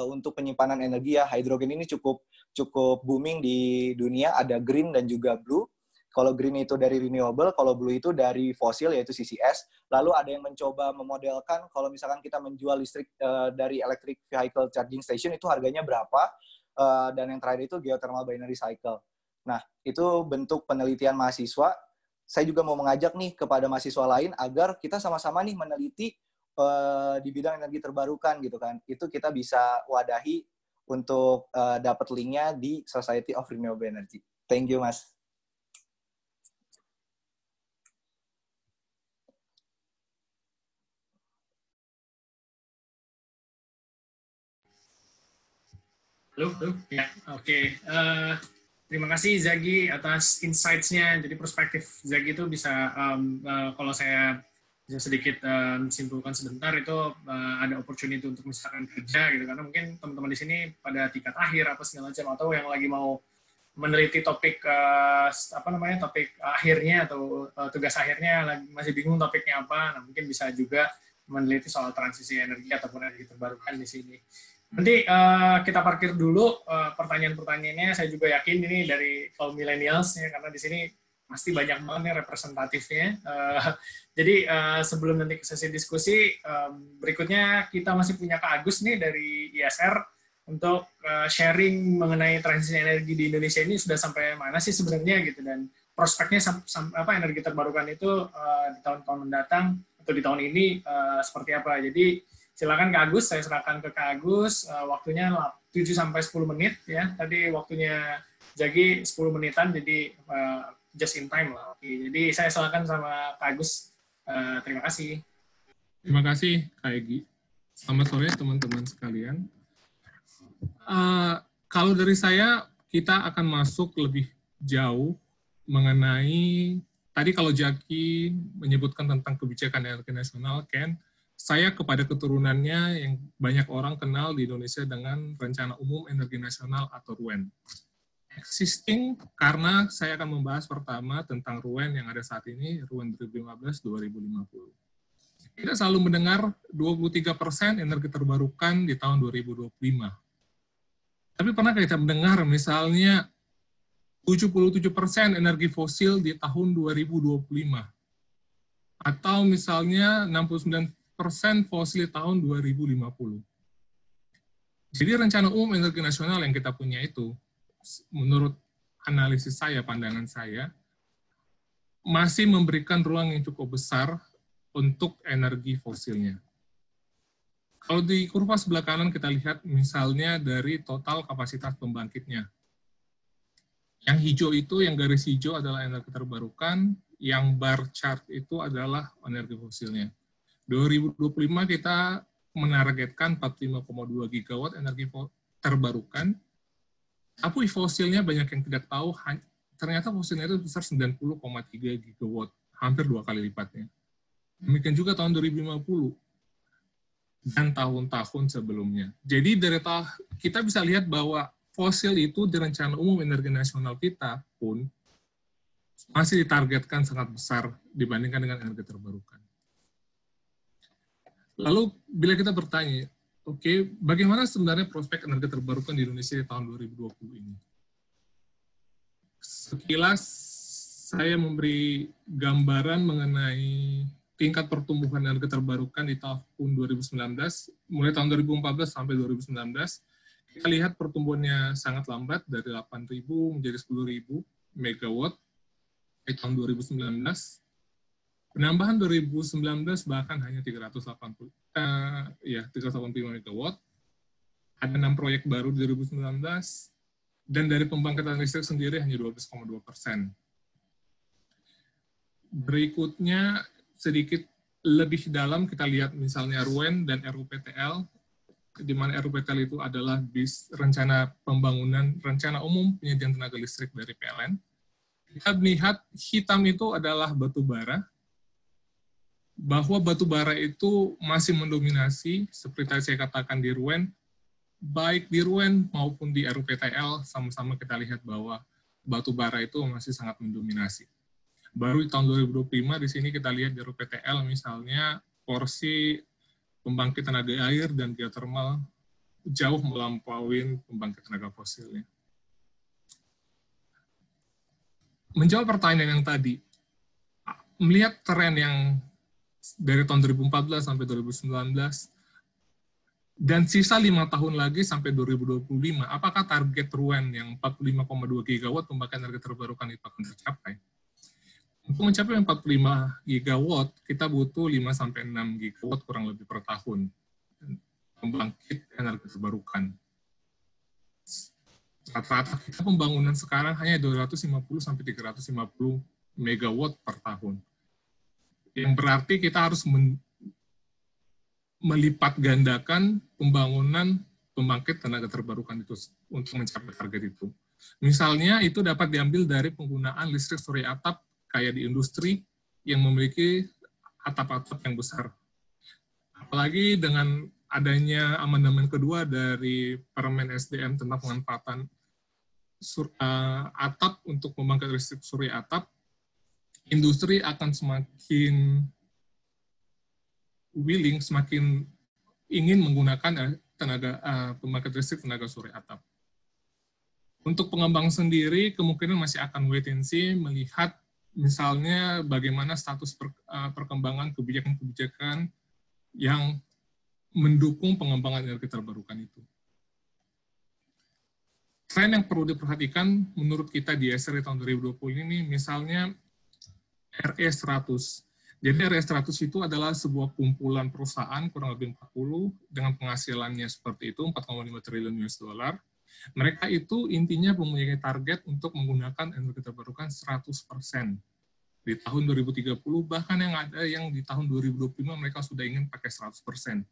untuk penyimpanan energi ya. Hydrogen ini cukup booming di dunia, ada green dan juga blue. Kalau green itu dari renewable, kalau blue itu dari fosil, yaitu CCS. Lalu ada yang mencoba memodelkan kalau misalkan kita menjual listrik dari electric vehicle charging station, itu harganya berapa. Dan yang terakhir itu geothermal binary cycle. Nah, itu bentuk penelitian mahasiswa. Saya juga mau mengajak nih kepada mahasiswa lain agar kita sama-sama nih meneliti di bidang energi terbarukan gitu kan. Itu kita bisa wadahi untuk dapat linknya di Society of Renewable Energy. Thank you, Mas. Halo. Ya, oke. Terima kasih Zaggy atas insights-nya. Jadi perspektif Zaggy itu bisa, kalau saya bisa sedikit simpulkan sebentar, itu ada opportunity untuk misalkan kerja gitu, karena mungkin teman-teman di sini pada tingkat akhir apa segala macam, atau yang lagi mau meneliti topik topik akhirnya atau tugas akhirnya masih bingung topiknya apa. Nah, mungkin bisa juga meneliti soal transisi energi ataupun energi terbarukan di sini. Nanti kita parkir dulu pertanyaan-pertanyaannya. Saya juga yakin ini dari kaum millennials ya, karena di sini pasti banyak banget nih representatifnya. Jadi sebelum nanti ke sesi diskusi, berikutnya kita masih punya Kak Agus nih dari ISR untuk sharing mengenai transisi energi di Indonesia ini sudah sampai mana sih sebenarnya gitu, dan prospeknya energi terbarukan itu di tahun-tahun mendatang atau di tahun ini seperti apa. Jadi silakan Kak Agus, saya serahkan ke Kak Agus, waktunya 7-10 menit ya. Tadi waktunya Zaggy 10 menitan, jadi just in time lah. Oke, jadi saya silakan sama Kak Agus. Terima kasih. Terima kasih Kak Egy. Selamat sore teman-teman sekalian. Kalau dari saya, kita akan masuk lebih jauh mengenai, tadi kalau Jaki menyebutkan tentang kebijakan energi nasional, Ken, saya kepada keturunannya yang banyak orang kenal di Indonesia dengan Rencana Umum Energi Nasional atau RUEN. Existing karena saya akan membahas pertama tentang RUEN yang ada saat ini, RUEN 2015-2050. Kita selalu mendengar 23% energi terbarukan di tahun 2025. Tapi pernah kita mendengar misalnya 77% energi fosil di tahun 2025? Atau misalnya 69% fosil tahun 2050. Jadi Rencana Umum Energi Nasional yang kita punya itu, menurut analisis saya, pandangan saya, masih memberikan ruang yang cukup besar untuk energi fosilnya. Kalau di kurva sebelah kanan kita lihat misalnya dari total kapasitas pembangkitnya. Yang hijau itu, yang garis hijau adalah energi terbarukan, yang bar chart itu adalah energi fosilnya. 2025 kita menargetkan 45,2 gigawatt energi terbarukan, tapi fosilnya banyak yang tidak tahu, ternyata fosilnya itu besar 90,3 gigawatt, hampir 2 kali lipatnya. Demikian juga tahun 2050 dan tahun-tahun sebelumnya. Jadi dari kita bisa lihat bahwa fosil itu di Rencana Umum Energi Nasional kita pun masih ditargetkan sangat besar dibandingkan dengan energi terbarukan. Lalu bila kita bertanya, oke, bagaimana sebenarnya prospek energi terbarukan di Indonesia di tahun 2020 ini? Sekilas saya memberi gambaran mengenai tingkat pertumbuhan energi terbarukan di tahun 2019, mulai tahun 2014 sampai 2019, kita lihat pertumbuhannya sangat lambat dari 8.000 menjadi 10.000 megawatt di tahun 2019. Penambahan 2019 bahkan hanya 385 megawatt. Ada 6 proyek baru di 2019, dan dari pembangkitan listrik sendiri hanya 12,2%. Berikutnya, sedikit lebih dalam kita lihat misalnya RUN dan RUPTL, di mana RUPTL itu adalah rencana pembangunan, rencana umum penyediaan tenaga listrik dari PLN. Kita melihat hitam itu adalah batu bara, bahwa batu bara itu masih mendominasi, seperti tadi saya katakan di RUN, baik di RUN maupun di RUPTL, sama-sama kita lihat bahwa batu bara itu masih sangat mendominasi. Baru di tahun 2025 di sini kita lihat di RUPTL misalnya porsi pembangkit tenaga air dan geotermal jauh melampaui pembangkit tenaga fosilnya. Menjawab pertanyaan yang tadi, melihat tren yang dari tahun 2014 sampai 2019 dan sisa 5 tahun lagi sampai 2025, apakah target RUN yang 45,2 gigawatt pembangkit energi terbarukan itu akan tercapai? Untuk mencapai 45 gigawatt, kita butuh 5-6 gigawatt kurang lebih per tahun pembangkit energi terbarukan. Rata-rata kita pembangunan sekarang hanya 250-350 megawatt per tahun. Yang berarti kita harus melipat gandakan pembangunan pembangkit tenaga terbarukan itu untuk mencapai target itu. Misalnya itu dapat diambil dari penggunaan listrik surya atap kayak di industri yang memiliki atap-atap yang besar. Apalagi dengan adanya amandemen kedua dari Permen SDM tentang pemanfaatan atap untuk pembangkit listrik surya atap, industri akan semakin willing, semakin ingin menggunakan pembangkit listrik tenaga surya atap. Untuk pengembang sendiri, kemungkinan masih akan wait and see, melihat misalnya bagaimana status perkembangan kebijakan-kebijakan yang mendukung pengembangan energi terbarukan itu. Tren yang perlu diperhatikan menurut kita di ESR di tahun 2020 ini, misalnya RE100. Jadi RE100 itu adalah sebuah kumpulan perusahaan kurang lebih 40 dengan penghasilannya seperti itu, 4,5 triliun US dollar. Mereka itu intinya mempunyai target untuk menggunakan energi terbarukan 100% di tahun 2030, bahkan yang ada yang di tahun 2025 mereka sudah ingin pakai 100%.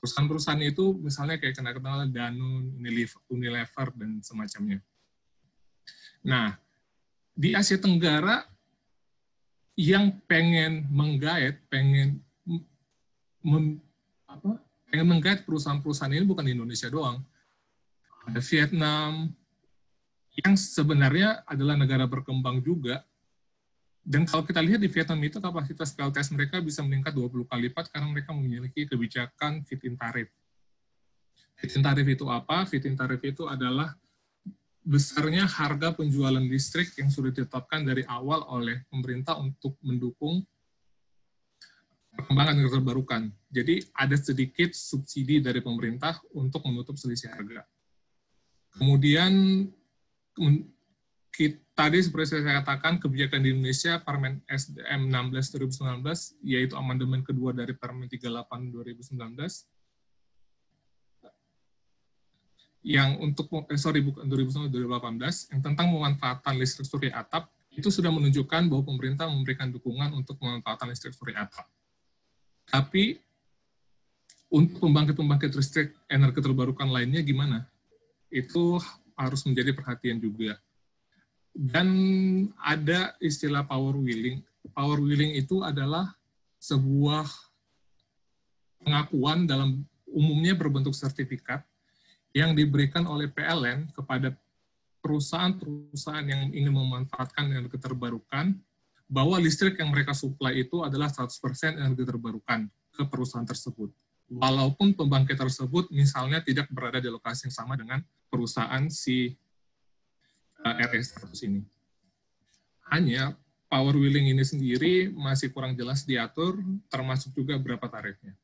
Perusahaan-perusahaan itu misalnya kayak kenal Danone, Unilever, dan semacamnya. Nah, di Asia Tenggara yang pengen menggait, pengen menggait perusahaan-perusahaan ini bukan di Indonesia doang. Ada Vietnam, yang sebenarnya adalah negara berkembang juga. Dan kalau kita lihat di Vietnam itu kapasitas PLTS mereka bisa meningkat 20 kali lipat karena mereka memiliki kebijakan feed-in tarif. Feed-in tarif itu apa? Feed-in tarif itu adalah besarnya harga penjualan listrik yang sudah ditetapkan dari awal oleh pemerintah untuk mendukung perkembangan energi terbarukan. Jadi ada sedikit subsidi dari pemerintah untuk menutup selisih harga. Kemudian tadi seperti saya katakan, kebijakan di Indonesia Permen SDM 16 2019, yaitu amandemen kedua dari Permen 38 2019, yang untuk, bukan 2019, 2018, yang tentang pemanfaatan listrik surya atap, itu sudah menunjukkan bahwa pemerintah memberikan dukungan untuk pemanfaatan listrik surya atap. Tapi, untuk pembangkit-pembangkit listrik energi terbarukan lainnya gimana? Itu harus menjadi perhatian juga. Dan ada istilah power wheeling. Power wheeling itu adalah sebuah pengakuan dalam umumnya berbentuk sertifikat yang diberikan oleh PLN kepada perusahaan-perusahaan yang ingin memanfaatkan energi terbarukan bahwa listrik yang mereka suplai itu adalah 100% energi terbarukan ke perusahaan tersebut. Walaupun pembangkit tersebut misalnya tidak berada di lokasi yang sama dengan perusahaan si RE100 ini. Hanya power wheeling ini sendiri masih kurang jelas diatur, termasuk juga berapa tarifnya.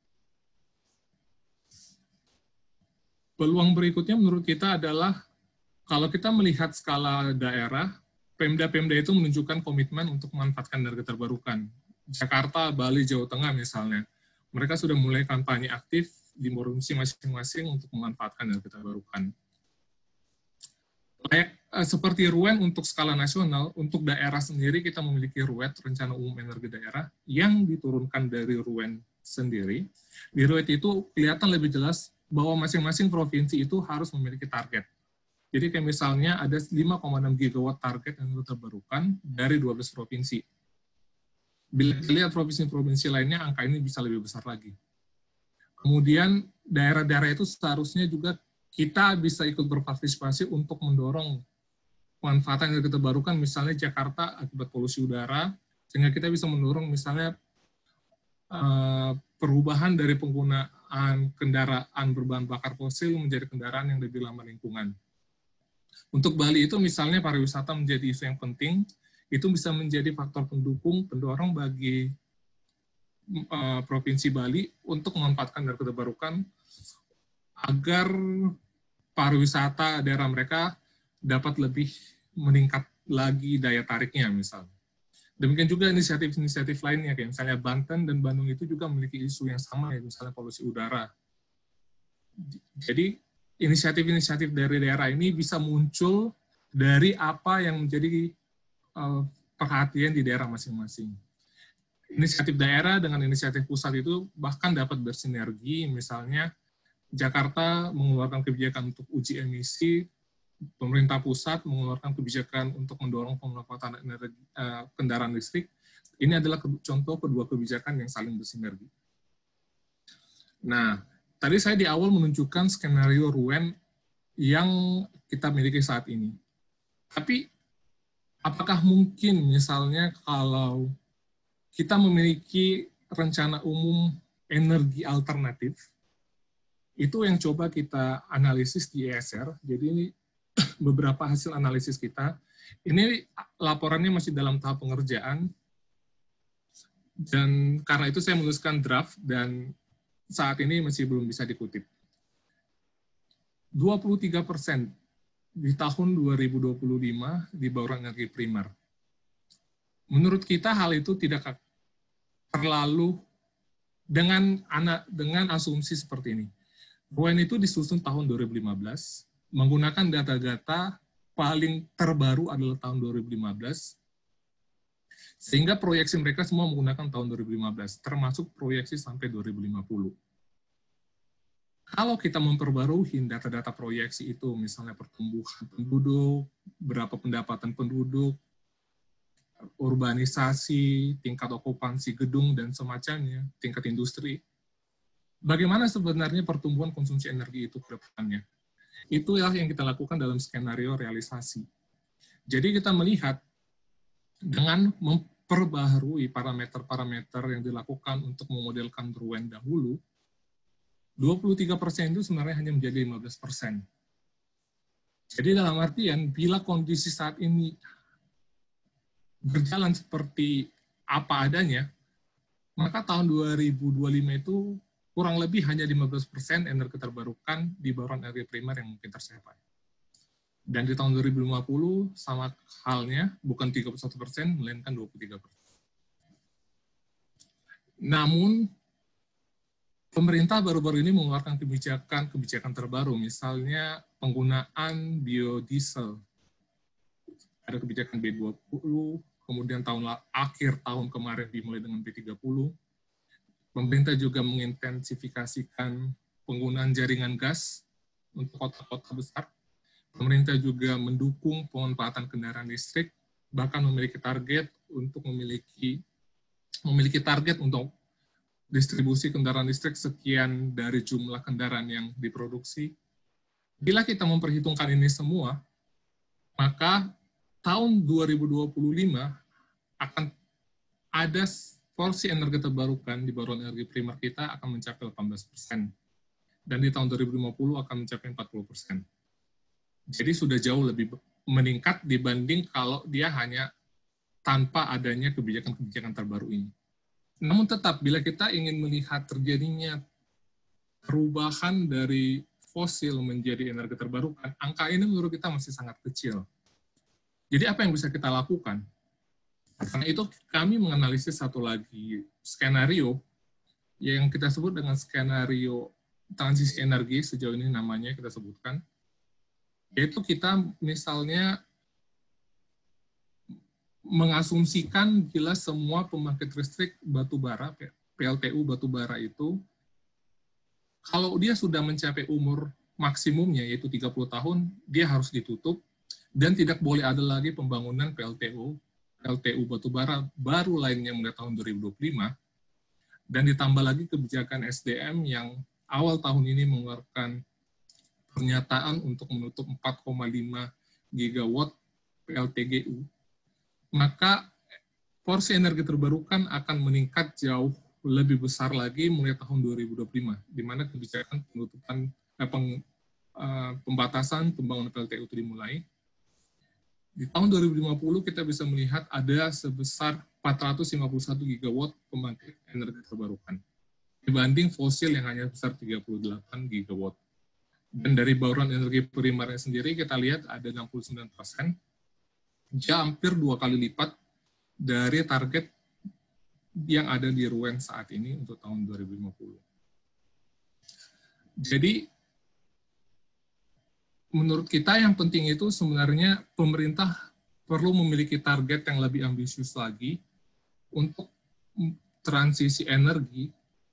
Peluang berikutnya menurut kita adalah kalau kita melihat skala daerah, Pemda-Pemda itu menunjukkan komitmen untuk memanfaatkan energi terbarukan. Jakarta, Bali, Jawa Tengah misalnya, mereka sudah mulai kampanye aktif di provinsi masing-masing untuk memanfaatkan energi terbarukan. Seperti RUEN untuk skala nasional, untuk daerah sendiri kita memiliki RUET, Rencana Umum Energi Daerah, yang diturunkan dari RUEN sendiri. Di RUET itu kelihatan lebih jelas bahwa masing-masing provinsi itu harus memiliki target. Jadi kayak misalnya ada 5,6 gigawatt target energi terbarukan dari 12 provinsi. Bila dilihat provinsi-provinsi lainnya, angka ini bisa lebih besar lagi. Kemudian daerah-daerah itu seharusnya juga kita bisa ikut berpartisipasi untuk mendorong pemanfaatan energi terbarukan, misalnya Jakarta akibat polusi udara, sehingga kita bisa mendorong misalnya perubahan dari penggunaan kendaraan berbahan bakar fosil menjadi kendaraan yang lebih ramah lingkungan. Untuk Bali itu misalnya pariwisata menjadi isu yang penting, itu bisa menjadi faktor pendukung, pendorong bagi Provinsi Bali untuk memanfaatkan energi terbarukan agar pariwisata daerah mereka dapat lebih meningkat lagi daya tariknya misalnya. Demikian juga inisiatif-inisiatif lainnya, kayak misalnya Banten dan Bandung itu juga memiliki isu yang sama, ya, misalnya polusi udara. Jadi inisiatif-inisiatif dari daerah ini bisa muncul dari apa yang menjadi perhatian di daerah masing-masing. Inisiatif daerah dengan inisiatif pusat itu bahkan dapat bersinergi, misalnya Jakarta mengeluarkan kebijakan untuk uji emisi, pemerintah pusat mengeluarkan kebijakan untuk mendorong pemanfaatan energi kendaraan listrik. Ini adalah contoh kedua kebijakan yang saling bersinergi. Nah, tadi saya di awal menunjukkan skenario RUEN yang kita miliki saat ini. Tapi, apakah mungkin misalnya kalau kita memiliki rencana umum energi alternatif, itu yang coba kita analisis di ESR. Jadi ini beberapa hasil analisis kita. Ini laporannya masih dalam tahap pengerjaan, dan karena itu saya menuliskan draft, dan saat ini masih belum bisa dikutip. 23% di tahun 2025 di bauran energi primer. Menurut kita hal itu tidak terlalu dengan asumsi seperti ini. RUEN itu disusun tahun 2015, menggunakan data-data paling terbaru adalah tahun 2015, sehingga proyeksi mereka semua menggunakan tahun 2015, termasuk proyeksi sampai 2050. Kalau kita memperbarui data-data proyeksi itu, misalnya pertumbuhan penduduk, berapa pendapatan penduduk, urbanisasi, tingkat okupansi gedung, dan semacamnya, tingkat industri, bagaimana sebenarnya pertumbuhan konsumsi energi itu ke depannya? Itulah yang kita lakukan dalam skenario realisasi. Jadi kita melihat dengan memperbaharui parameter-parameter yang dilakukan untuk memodelkan RUEN dahulu, 23% itu sebenarnya hanya menjadi 15%. Jadi dalam artian, bila kondisi saat ini berjalan seperti apa adanya, maka tahun 2025 itu kurang lebih hanya 15% energi terbarukan di bauran energi primer yang mungkin tercapai. Dan di tahun 2050 sama halnya, bukan 31%, melainkan 23%. Namun, pemerintah baru-baru ini mengeluarkan kebijakan terbaru, misalnya penggunaan biodiesel. Ada kebijakan B20, kemudian akhir tahun kemarin dimulai dengan B30. Pemerintah juga mengintensifikasikan penggunaan jaringan gas untuk kota-kota besar. Pemerintah juga mendukung pemanfaatan kendaraan listrik, bahkan memiliki target untuk distribusi kendaraan listrik sekian dari jumlah kendaraan yang diproduksi. Bila kita memperhitungkan ini semua, maka tahun 2025 akan ada porsi energi terbarukan di bauran energi primer kita akan mencapai 18%. Dan di tahun 2050 akan mencapai 40%. Jadi sudah jauh lebih meningkat dibanding kalau dia hanya tanpa adanya kebijakan-kebijakan terbaru ini. Namun tetap, bila kita ingin melihat terjadinya perubahan dari fosil menjadi energi terbarukan, angka ini menurut kita masih sangat kecil. Jadi apa yang bisa kita lakukan? Karena itu kami menganalisis satu lagi skenario yang kita sebut dengan skenario transisi energi, sejauh ini namanya kita sebutkan, yaitu kita misalnya mengasumsikan bila semua pembangkit listrik batubara, PLTU batubara itu, kalau dia sudah mencapai umur maksimumnya, yaitu 30 tahun, dia harus ditutup, dan tidak boleh ada lagi pembangunan PLTU batubara baru lainnya mulai tahun 2025, dan ditambah lagi kebijakan SDM yang awal tahun ini mengeluarkan pernyataan untuk menutup 4,5 gigawatt PLTGU, maka porsi energi terbarukan akan meningkat jauh lebih besar lagi mulai tahun 2025, di mana kebijakan penutupan pembatasan pembangunan PLTU itu dimulai. Di tahun 2050 kita bisa melihat ada sebesar 451 gigawatt pembangkit energi terbarukan, dibanding fosil yang hanya sebesar 38 gigawatt. Dan dari bauran energi primernya sendiri kita lihat ada 69%, hampir 2 kali lipat dari target yang ada di RUEN saat ini untuk tahun 2050. Jadi, menurut kita yang penting itu sebenarnya pemerintah perlu memiliki target yang lebih ambisius lagi untuk transisi energi,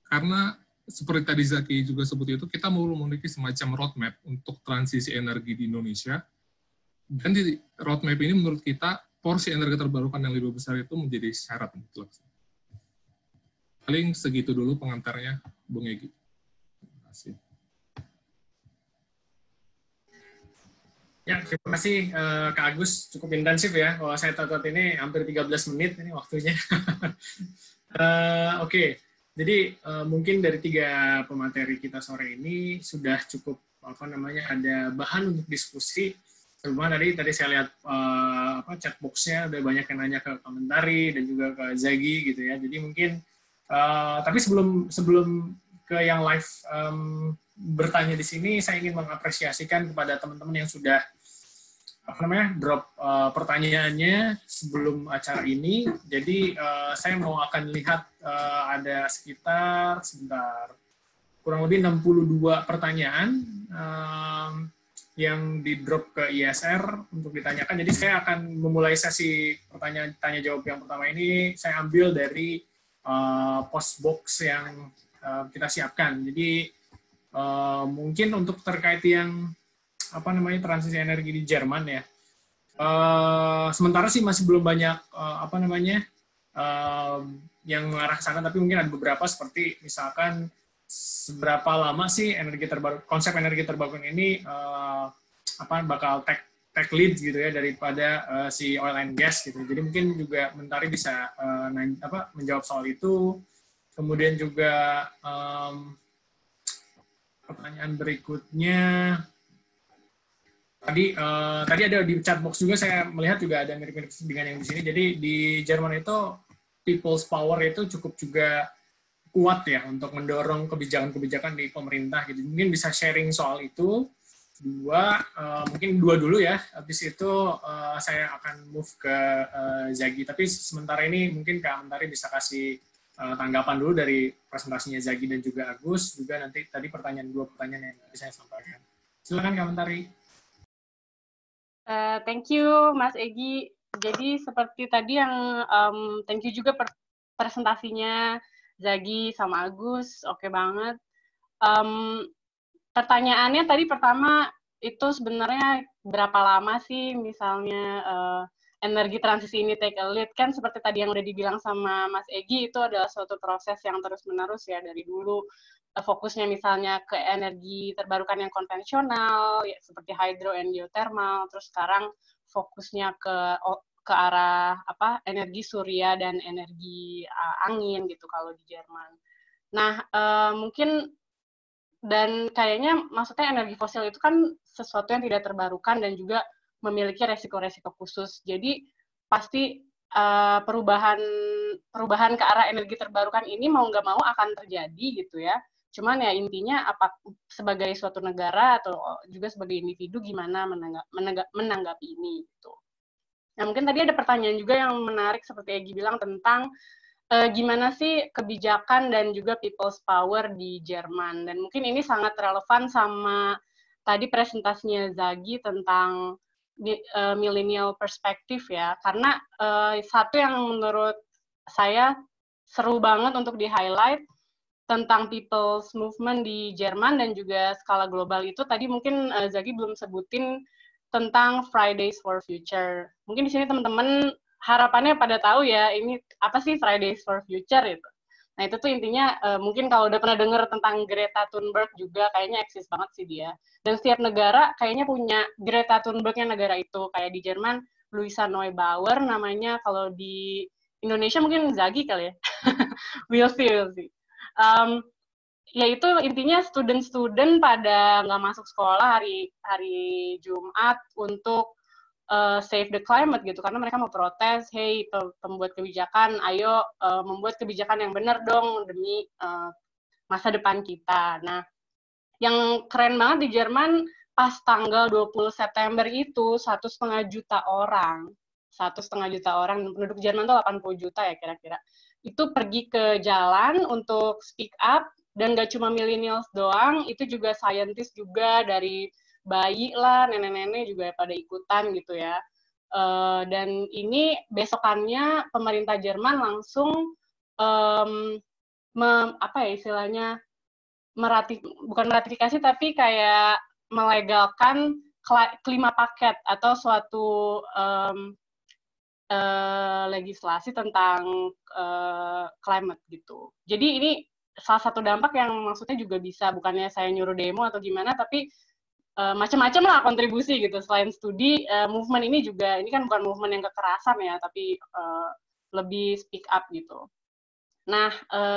karena seperti tadi Zaki juga sebut itu, kita perlu memiliki semacam roadmap untuk transisi energi di Indonesia. Dan di roadmap ini menurut kita, porsi energi terbarukan yang lebih besar itu menjadi syarat mutlak. Paling segitu dulu pengantarnya, Bung Egy. Terima kasih. Ya, terima kasih Kak Agus, cukup intensif ya. Kalau saya tonton ini hampir 13 menit ini waktunya. Oke, jadi mungkin dari 3 pemateri kita sore ini sudah cukup ada bahan untuk diskusi. Sebelumnya tadi saya lihat chat box-nya udah banyak yang nanya ke komentari dan juga ke Zagi gitu ya. Jadi mungkin tapi sebelum ke yang live bertanya di sini, saya ingin mengapresiasikan kepada teman-teman yang sudah drop pertanyaannya sebelum acara ini. Jadi saya akan lihat ada sekitar kurang lebih 62 pertanyaan yang di drop ke ISR untuk ditanyakan. Jadi saya akan memulai sesi pertanyaan tanya jawab yang pertama ini. Saya ambil dari post box yang kita siapkan. Jadi mungkin untuk terkait yang transisi energi di Jerman ya. Sementara sih masih belum banyak yang mengarah ke sana, tapi mungkin ada beberapa seperti misalkan seberapa lama sih konsep energi terbarukan ini bakal take lead gitu ya daripada si oil and gas gitu. Jadi mungkin juga Mentari bisa menjawab soal itu. Kemudian juga pertanyaan berikutnya tadi ada di chat box juga, saya melihat juga ada mirip-mirip dengan yang di sini. Jadi di Jerman itu people's power itu cukup juga kuat ya untuk mendorong kebijakan-kebijakan di pemerintah gitu. Mungkin bisa sharing soal itu. Mungkin dua dulu ya. Habis itu saya akan move ke Zagi. Tapi sementara ini mungkin Kak Mentari bisa kasih tanggapan dulu dari presentasinya Zagi dan juga Agus. Juga nanti tadi dua pertanyaan yang tadi saya sampaikan. Silakan Kak Mentari. Thank you Mas Egy. Jadi seperti tadi yang thank you juga presentasinya Zagi sama Agus, oke banget. Pertanyaannya tadi pertama itu sebenarnya berapa lama sih misalnya energi transisi ini take a lead, kan seperti tadi yang udah dibilang sama Mas Egy, itu adalah suatu proses yang terus-menerus ya, dari dulu fokusnya misalnya ke energi terbarukan yang konvensional ya, seperti hydro and geothermal, terus sekarang fokusnya ke arah energi surya dan energi angin gitu kalau di Jerman. Nah, mungkin dan kayaknya maksudnya energi fosil itu kan sesuatu yang tidak terbarukan dan juga memiliki resiko-resiko khusus. Jadi pasti perubahan ke arah energi terbarukan ini mau nggak mau akan terjadi gitu ya. Cuman ya intinya sebagai suatu negara atau juga sebagai individu gimana menanggapi ini gitu. Nah mungkin tadi ada pertanyaan juga yang menarik seperti Egy bilang tentang gimana sih kebijakan dan juga people's power di Jerman, dan mungkin ini sangat relevan sama tadi presentasinya Zaghi tentang millennial perspektif ya, karena satu yang menurut saya seru banget untuk di-highlight tentang people's movement di Jerman dan juga skala global itu tadi mungkin Zaghi belum sebutin tentang Fridays for Future. Mungkin di sini teman-teman harapannya pada tahu ya, ini apa sih Fridays for Future itu. Nah, itu tuh intinya mungkin kalau udah pernah dengar tentang Greta Thunberg juga, kayaknya eksis banget sih dia. Dan setiap negara kayaknya punya Greta Thunberg-nya negara itu. Kayak di Jerman, Luisa Neubauer namanya, kalau di Indonesia mungkin Zaghi kali ya. We'll see. Ya itu intinya student pada nggak masuk sekolah hari Jumat untuk save the climate gitu, karena mereka mau protes, hey pembuat kebijakan, ayo membuat kebijakan yang benar dong demi masa depan kita. Nah, yang keren banget di Jerman pas tanggal 20 September itu 1,5 juta orang, penduduk Jerman tuh 80 juta ya kira-kira, itu pergi ke jalan untuk speak up, dan gak cuma millennials doang, itu juga scientist juga dari bayi lah, nenek-nenek juga pada ikutan gitu ya. Dan ini besokannya pemerintah Jerman langsung bukan meratifikasi tapi kayak melegalkan klima paket atau suatu legislasi tentang climate gitu. Jadi ini salah satu dampak yang maksudnya juga bisa, bukannya saya nyuruh demo atau gimana, tapi macam-macam lah kontribusi gitu. Selain studi, movement ini juga, ini kan bukan movement yang kekerasan ya, tapi lebih speak up gitu. Nah,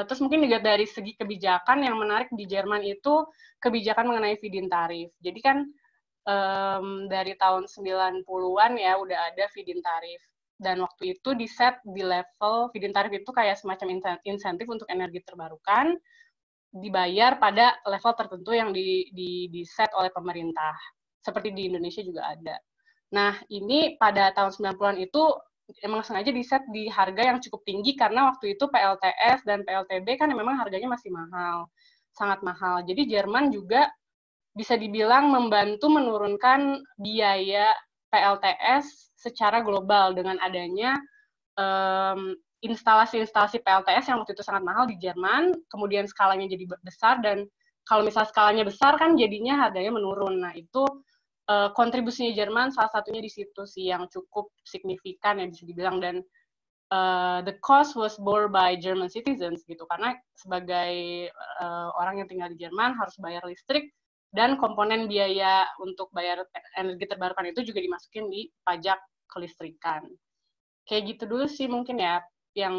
terus mungkin juga dari segi kebijakan yang menarik di Jerman itu kebijakan mengenai feed-in tarif. Jadi kan dari tahun 90-an ya udah ada feed-in tarif. Dan waktu itu di-set di level, feed-in tarif itu kayak semacam insentif untuk energi terbarukan, dibayar pada level tertentu yang di-set oleh pemerintah. Seperti di Indonesia juga ada. Nah, ini pada tahun 90-an itu emang sengaja di-set di harga yang cukup tinggi karena waktu itu PLTS dan PLTB kan memang harganya masih mahal, sangat mahal. Jadi Jerman juga bisa dibilang membantu menurunkan biaya PLTS secara global dengan adanya instalasi-instalasi PLTS yang waktu itu sangat mahal di Jerman, kemudian skalanya jadi besar, dan kalau misal skalanya besar kan jadinya harganya menurun. Nah itu kontribusinya Jerman salah satunya di situ sih yang cukup signifikan yang bisa dibilang, dan the cost was borne by German citizens gitu, karena sebagai orang yang tinggal di Jerman harus bayar listrik, dan komponen biaya untuk bayar energi terbarukan itu juga dimasukin di pajak kelistrikan. Kayak gitu dulu sih mungkin ya yang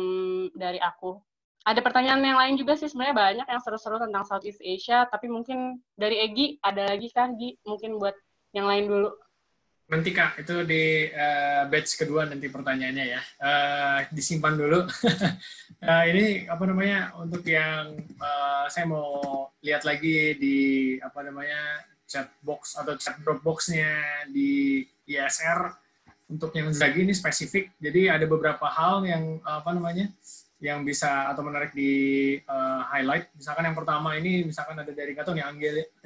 dari aku. Ada pertanyaan yang lain juga sih, sebenarnya banyak yang seru-seru tentang Southeast Asia, tapi mungkin dari Egy, ada lagi kah, Gi? Mungkin buat yang lain dulu. Nanti Kak, itu di batch kedua nanti pertanyaannya ya. Disimpan dulu. Ini apa namanya, untuk yang saya mau lihat lagi di apa namanya chat box atau chat drop box-nya di ISR. Untuk yang Zaghi ini spesifik, jadi ada beberapa hal yang apa namanya yang bisa atau menarik di highlight. Misalkan yang pertama ini, misalkan ada dari kata nih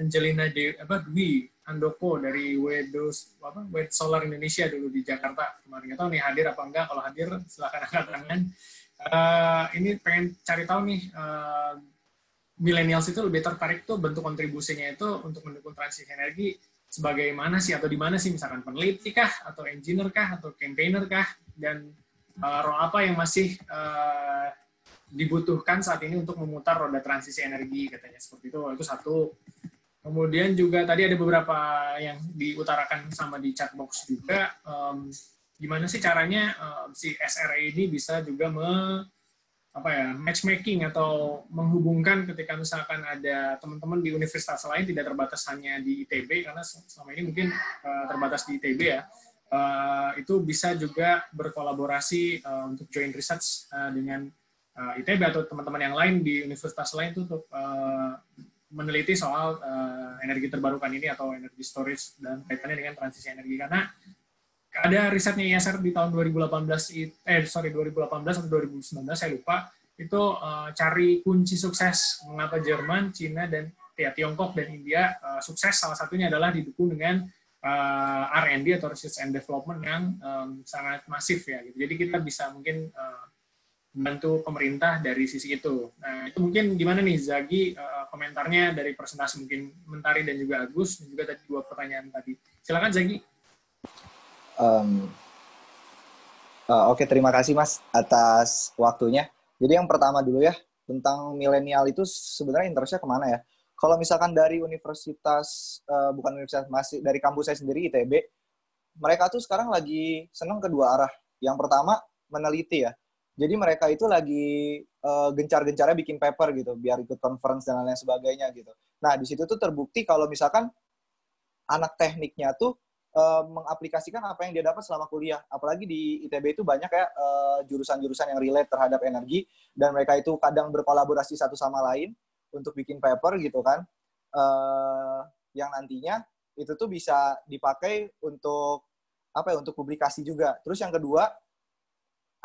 Angelina Dwi Handoko dari Wed Solar Indonesia dulu di Jakarta kemarin. Nggak tahu nih hadir apa enggak. Kalau hadir silakan angkat tangan. Ini pengen cari tahu nih millennials itu lebih tertarik tuh bentuk kontribusinya itu untuk mendukung transisi energi sebagaimana sih, atau di mana sih, misalkan peneliti kah, atau engineer kah, atau campaigner kah, dan role apa yang masih dibutuhkan saat ini untuk memutar roda transisi energi, katanya seperti itu satu. Kemudian juga tadi ada beberapa yang diutarakan sama di chat box juga, gimana sih caranya si SRE ini bisa juga matchmaking atau menghubungkan ketika misalkan ada teman-teman di universitas lain, tidak terbatas hanya di ITB, karena selama ini mungkin terbatas di ITB ya, itu bisa juga berkolaborasi untuk joint research dengan ITB atau teman-teman yang lain di universitas lain itu untuk meneliti soal energi terbarukan ini atau energy storage dan kaitannya dengan transisi energi. Karena ada risetnya ISR di tahun 2018 atau 2019 saya lupa, itu cari kunci sukses mengapa Jerman, Cina, dan Tiongkok dan India sukses. Salah satunya adalah didukung dengan R&D atau research and development yang sangat masif ya. Gitu. Jadi kita bisa mungkin membantu pemerintah dari sisi itu. Nah, itu mungkin gimana nih Zagi komentarnya dari presentasi mungkin Mentari dan juga Agus, dan juga tadi 2 pertanyaan tadi. Silakan Zagi. Oke, terima kasih Mas atas waktunya. Jadi yang pertama dulu ya, tentang milenial itu sebenarnya interestnya kemana ya? Kalau misalkan dari universitas, bukan universitas, masih dari kampus saya sendiri, ITB, mereka tuh sekarang lagi senang kedua arah. Yang pertama, meneliti ya. Jadi mereka itu lagi gencar-gencarnya bikin paper gitu, biar ikut conference dan lain sebagainya gitu. Nah, di situ tuh terbukti kalau misalkan anak tekniknya tuh mengaplikasikan apa yang dia dapat selama kuliah. Apalagi di ITB itu banyak ya jurusan-jurusan yang relate terhadap energi, dan mereka itu kadang berkolaborasi satu sama lain untuk bikin paper gitu kan, yang nantinya itu tuh bisa dipakai untuk untuk publikasi juga. Terus yang kedua,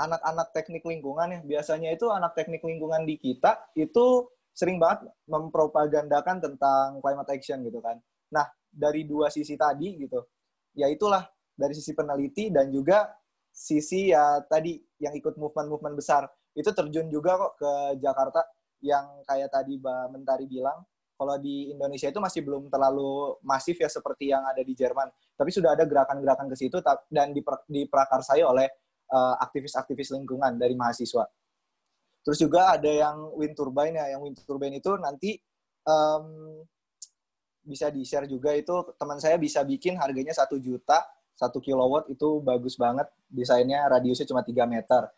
anak-anak teknik lingkungan ya, biasanya itu anak teknik lingkungan di kita itu sering banget mempropagandakan tentang climate action gitu kan. Nah, dari 2 sisi tadi gitu, ya itulah dari sisi peneliti dan juga sisi ya tadi yang ikut movement-movement besar, itu terjun juga kok ke Jakarta, yang kayak tadi Mbak Mentari bilang, kalau di Indonesia itu masih belum terlalu masif ya seperti yang ada di Jerman, tapi sudah ada gerakan-gerakan ke situ dan diprakarsai oleh aktivis-aktivis lingkungan dari mahasiswa. Terus juga ada yang wind turbine ya, yang wind turbine itu nanti bisa di-share juga, itu teman saya bisa bikin harganya 1 juta, 1 kilowatt, itu bagus banget, desainnya radiusnya cuma 3 meter.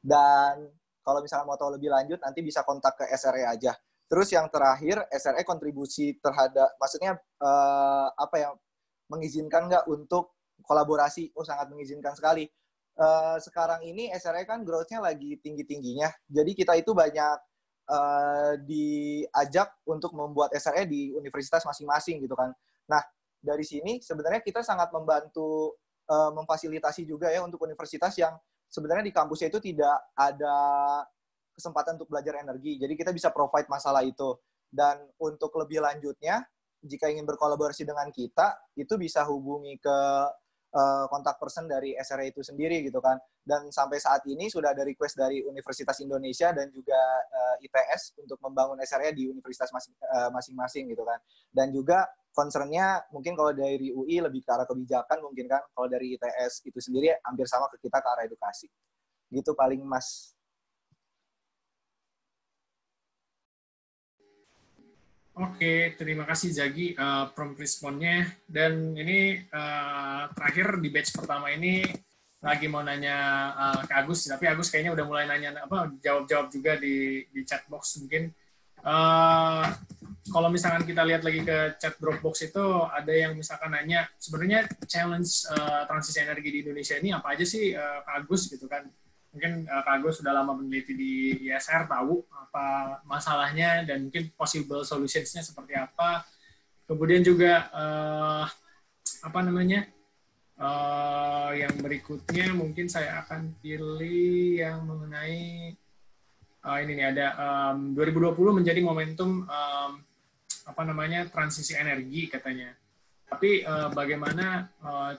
Dan kalau misalnya mau tahu lebih lanjut, nanti bisa kontak ke SRE aja. Terus yang terakhir, SRE kontribusi terhadap, maksudnya mengizinkan nggak untuk kolaborasi? Oh, sangat mengizinkan sekali. Sekarang ini SRE kan growth-nya lagi tinggi-tingginya. Jadi kita itu banyak diajak untuk membuat SRE di universitas masing-masing gitu kan. Nah, dari sini sebenarnya kita sangat membantu memfasilitasi juga ya untuk universitas yang sebenarnya di kampusnya itu tidak ada kesempatan untuk belajar energi. Jadi kita bisa provide masalah itu. Dan untuk lebih lanjutnya, jika ingin berkolaborasi dengan kita, itu bisa hubungi ke kontak person dari SRE itu sendiri gitu kan. Dan sampai saat ini sudah ada request dari Universitas Indonesia dan juga ITS untuk membangun SRE di universitas masing-masing gitu kan. Dan juga concern-nya mungkin kalau dari UI lebih ke arah kebijakan mungkin kan, kalau dari ITS itu sendiri hampir sama ke kita ke arah edukasi. Gitu paling Mas. Oke, terima kasih Zagi prompt responnya. Dan ini terakhir di batch pertama ini lagi mau nanya ke Agus, tapi Agus kayaknya udah mulai nanya jawab-jawab juga di chat box mungkin. Kalau misalkan kita lihat lagi ke chat Dropbox itu ada yang misalkan nanya sebenarnya challenge transisi energi di Indonesia ini apa aja sih Kak Agus gitu kan. Mungkin Kak Agus sudah lama meneliti di ISR, tahu apa masalahnya dan mungkin possible solutions-nya seperti apa. Kemudian juga yang berikutnya mungkin saya akan pilih yang mengenai ini nih ada 2020 menjadi momentum transisi energi katanya. Tapi bagaimana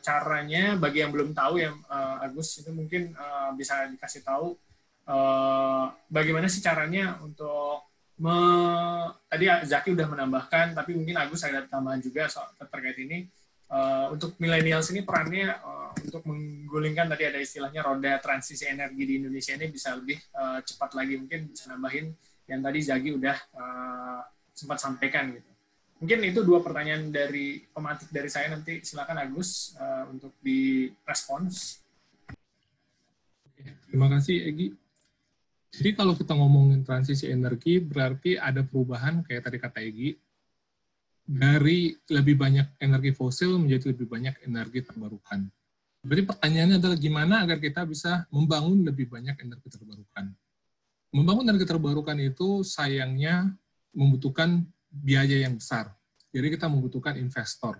caranya bagi yang belum tahu ya Agus itu mungkin bisa dikasih tahu bagaimana sih caranya untuk tadi Zaki udah menambahkan, tapi mungkin Agus ada tambahan juga terkait ini. Untuk millennials ini perannya untuk menggulingkan tadi ada istilahnya roda transisi energi di Indonesia ini bisa lebih cepat lagi, mungkin bisa nambahin yang tadi Zaki udah sempat sampaikan gitu. Mungkin itu 2 pertanyaan dari pematik dari saya, nanti silakan Agus untuk direspons. Terima kasih Egi. Jadi kalau kita ngomongin transisi energi berarti ada perubahan kayak tadi kata Egi, dari lebih banyak energi fosil menjadi lebih banyak energi terbarukan. Jadi pertanyaannya adalah gimana agar kita bisa membangun lebih banyak energi terbarukan. Membangun energi terbarukan itu sayangnya membutuhkan biaya yang besar. Jadi kita membutuhkan investor.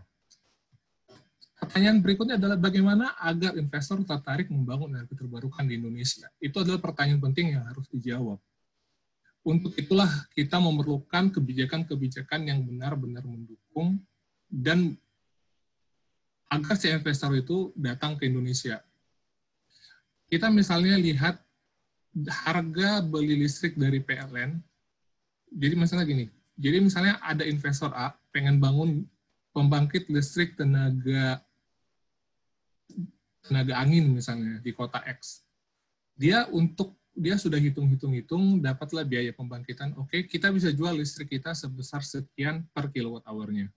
Pertanyaan berikutnya adalah bagaimana agar investor tertarik membangun energi terbarukan di Indonesia. Itu adalah pertanyaan penting yang harus dijawab. Untuk itulah kita memerlukan kebijakan-kebijakan yang benar-benar mendukung dan agar si investor itu datang ke Indonesia. Kita misalnya lihat harga beli listrik dari PLN. Jadi misalnya gini, jadi misalnya ada investor A pengen bangun pembangkit listrik tenaga angin misalnya di kota X. Dia sudah hitung-hitung dapatlah biaya pembangkitan. Oke, kita bisa jual listrik kita sebesar sekian per kilowatt hour-nya.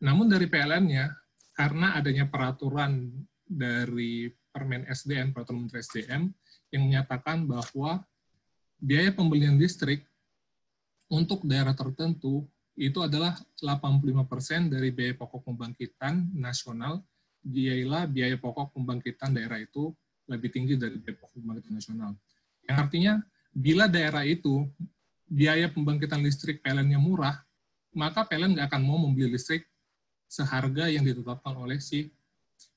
Namun dari PLN-nya, karena adanya peraturan dari Permen SDM, Peraturan Menteri SDM, yang menyatakan bahwa biaya pembelian listrik untuk daerah tertentu itu adalah 85% dari biaya pokok pembangkitan nasional, biaya pokok pembangkitan daerah itu lebih tinggi dari biaya pokok pembangkitan nasional. Yang artinya, bila daerah itu biaya pembangkitan listrik PLN-nya murah, maka PLN nggak akan mau membeli listrik seharga yang ditetapkan oleh si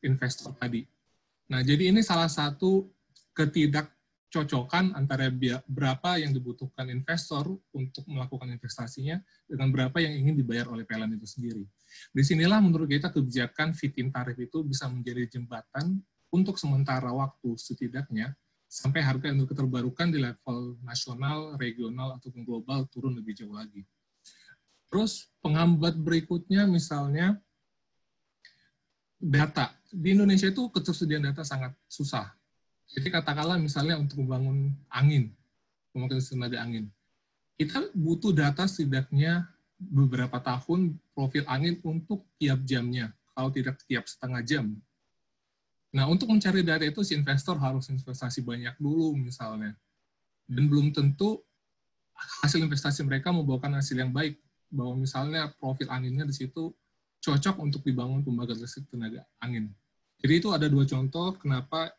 investor tadi. Nah, jadi ini salah satu ketidakcocokan antara berapa yang dibutuhkan investor untuk melakukan investasinya dengan berapa yang ingin dibayar oleh PLN itu sendiri. Disinilah menurut kita kebijakan feed-in tarif itu bisa menjadi jembatan untuk sementara waktu setidaknya sampai harga energi terbarukan di level nasional, regional, ataupun global turun lebih jauh lagi. Terus penghambat berikutnya misalnya data. Di Indonesia itu ketersediaan data sangat susah. Jadi katakanlah misalnya untuk membangun angin, pembangkit tenaga angin. Kita butuh data setidaknya beberapa tahun profil angin untuk tiap jamnya, kalau tidak tiap setengah jam. Nah, untuk mencari data itu si investor harus investasi banyak dulu misalnya. Dan belum tentu hasil investasi mereka membawakan hasil yang baik. Bahwa misalnya profil anginnya di situ cocok untuk dibangun pembangkit listrik tenaga angin. Jadi itu ada dua contoh kenapa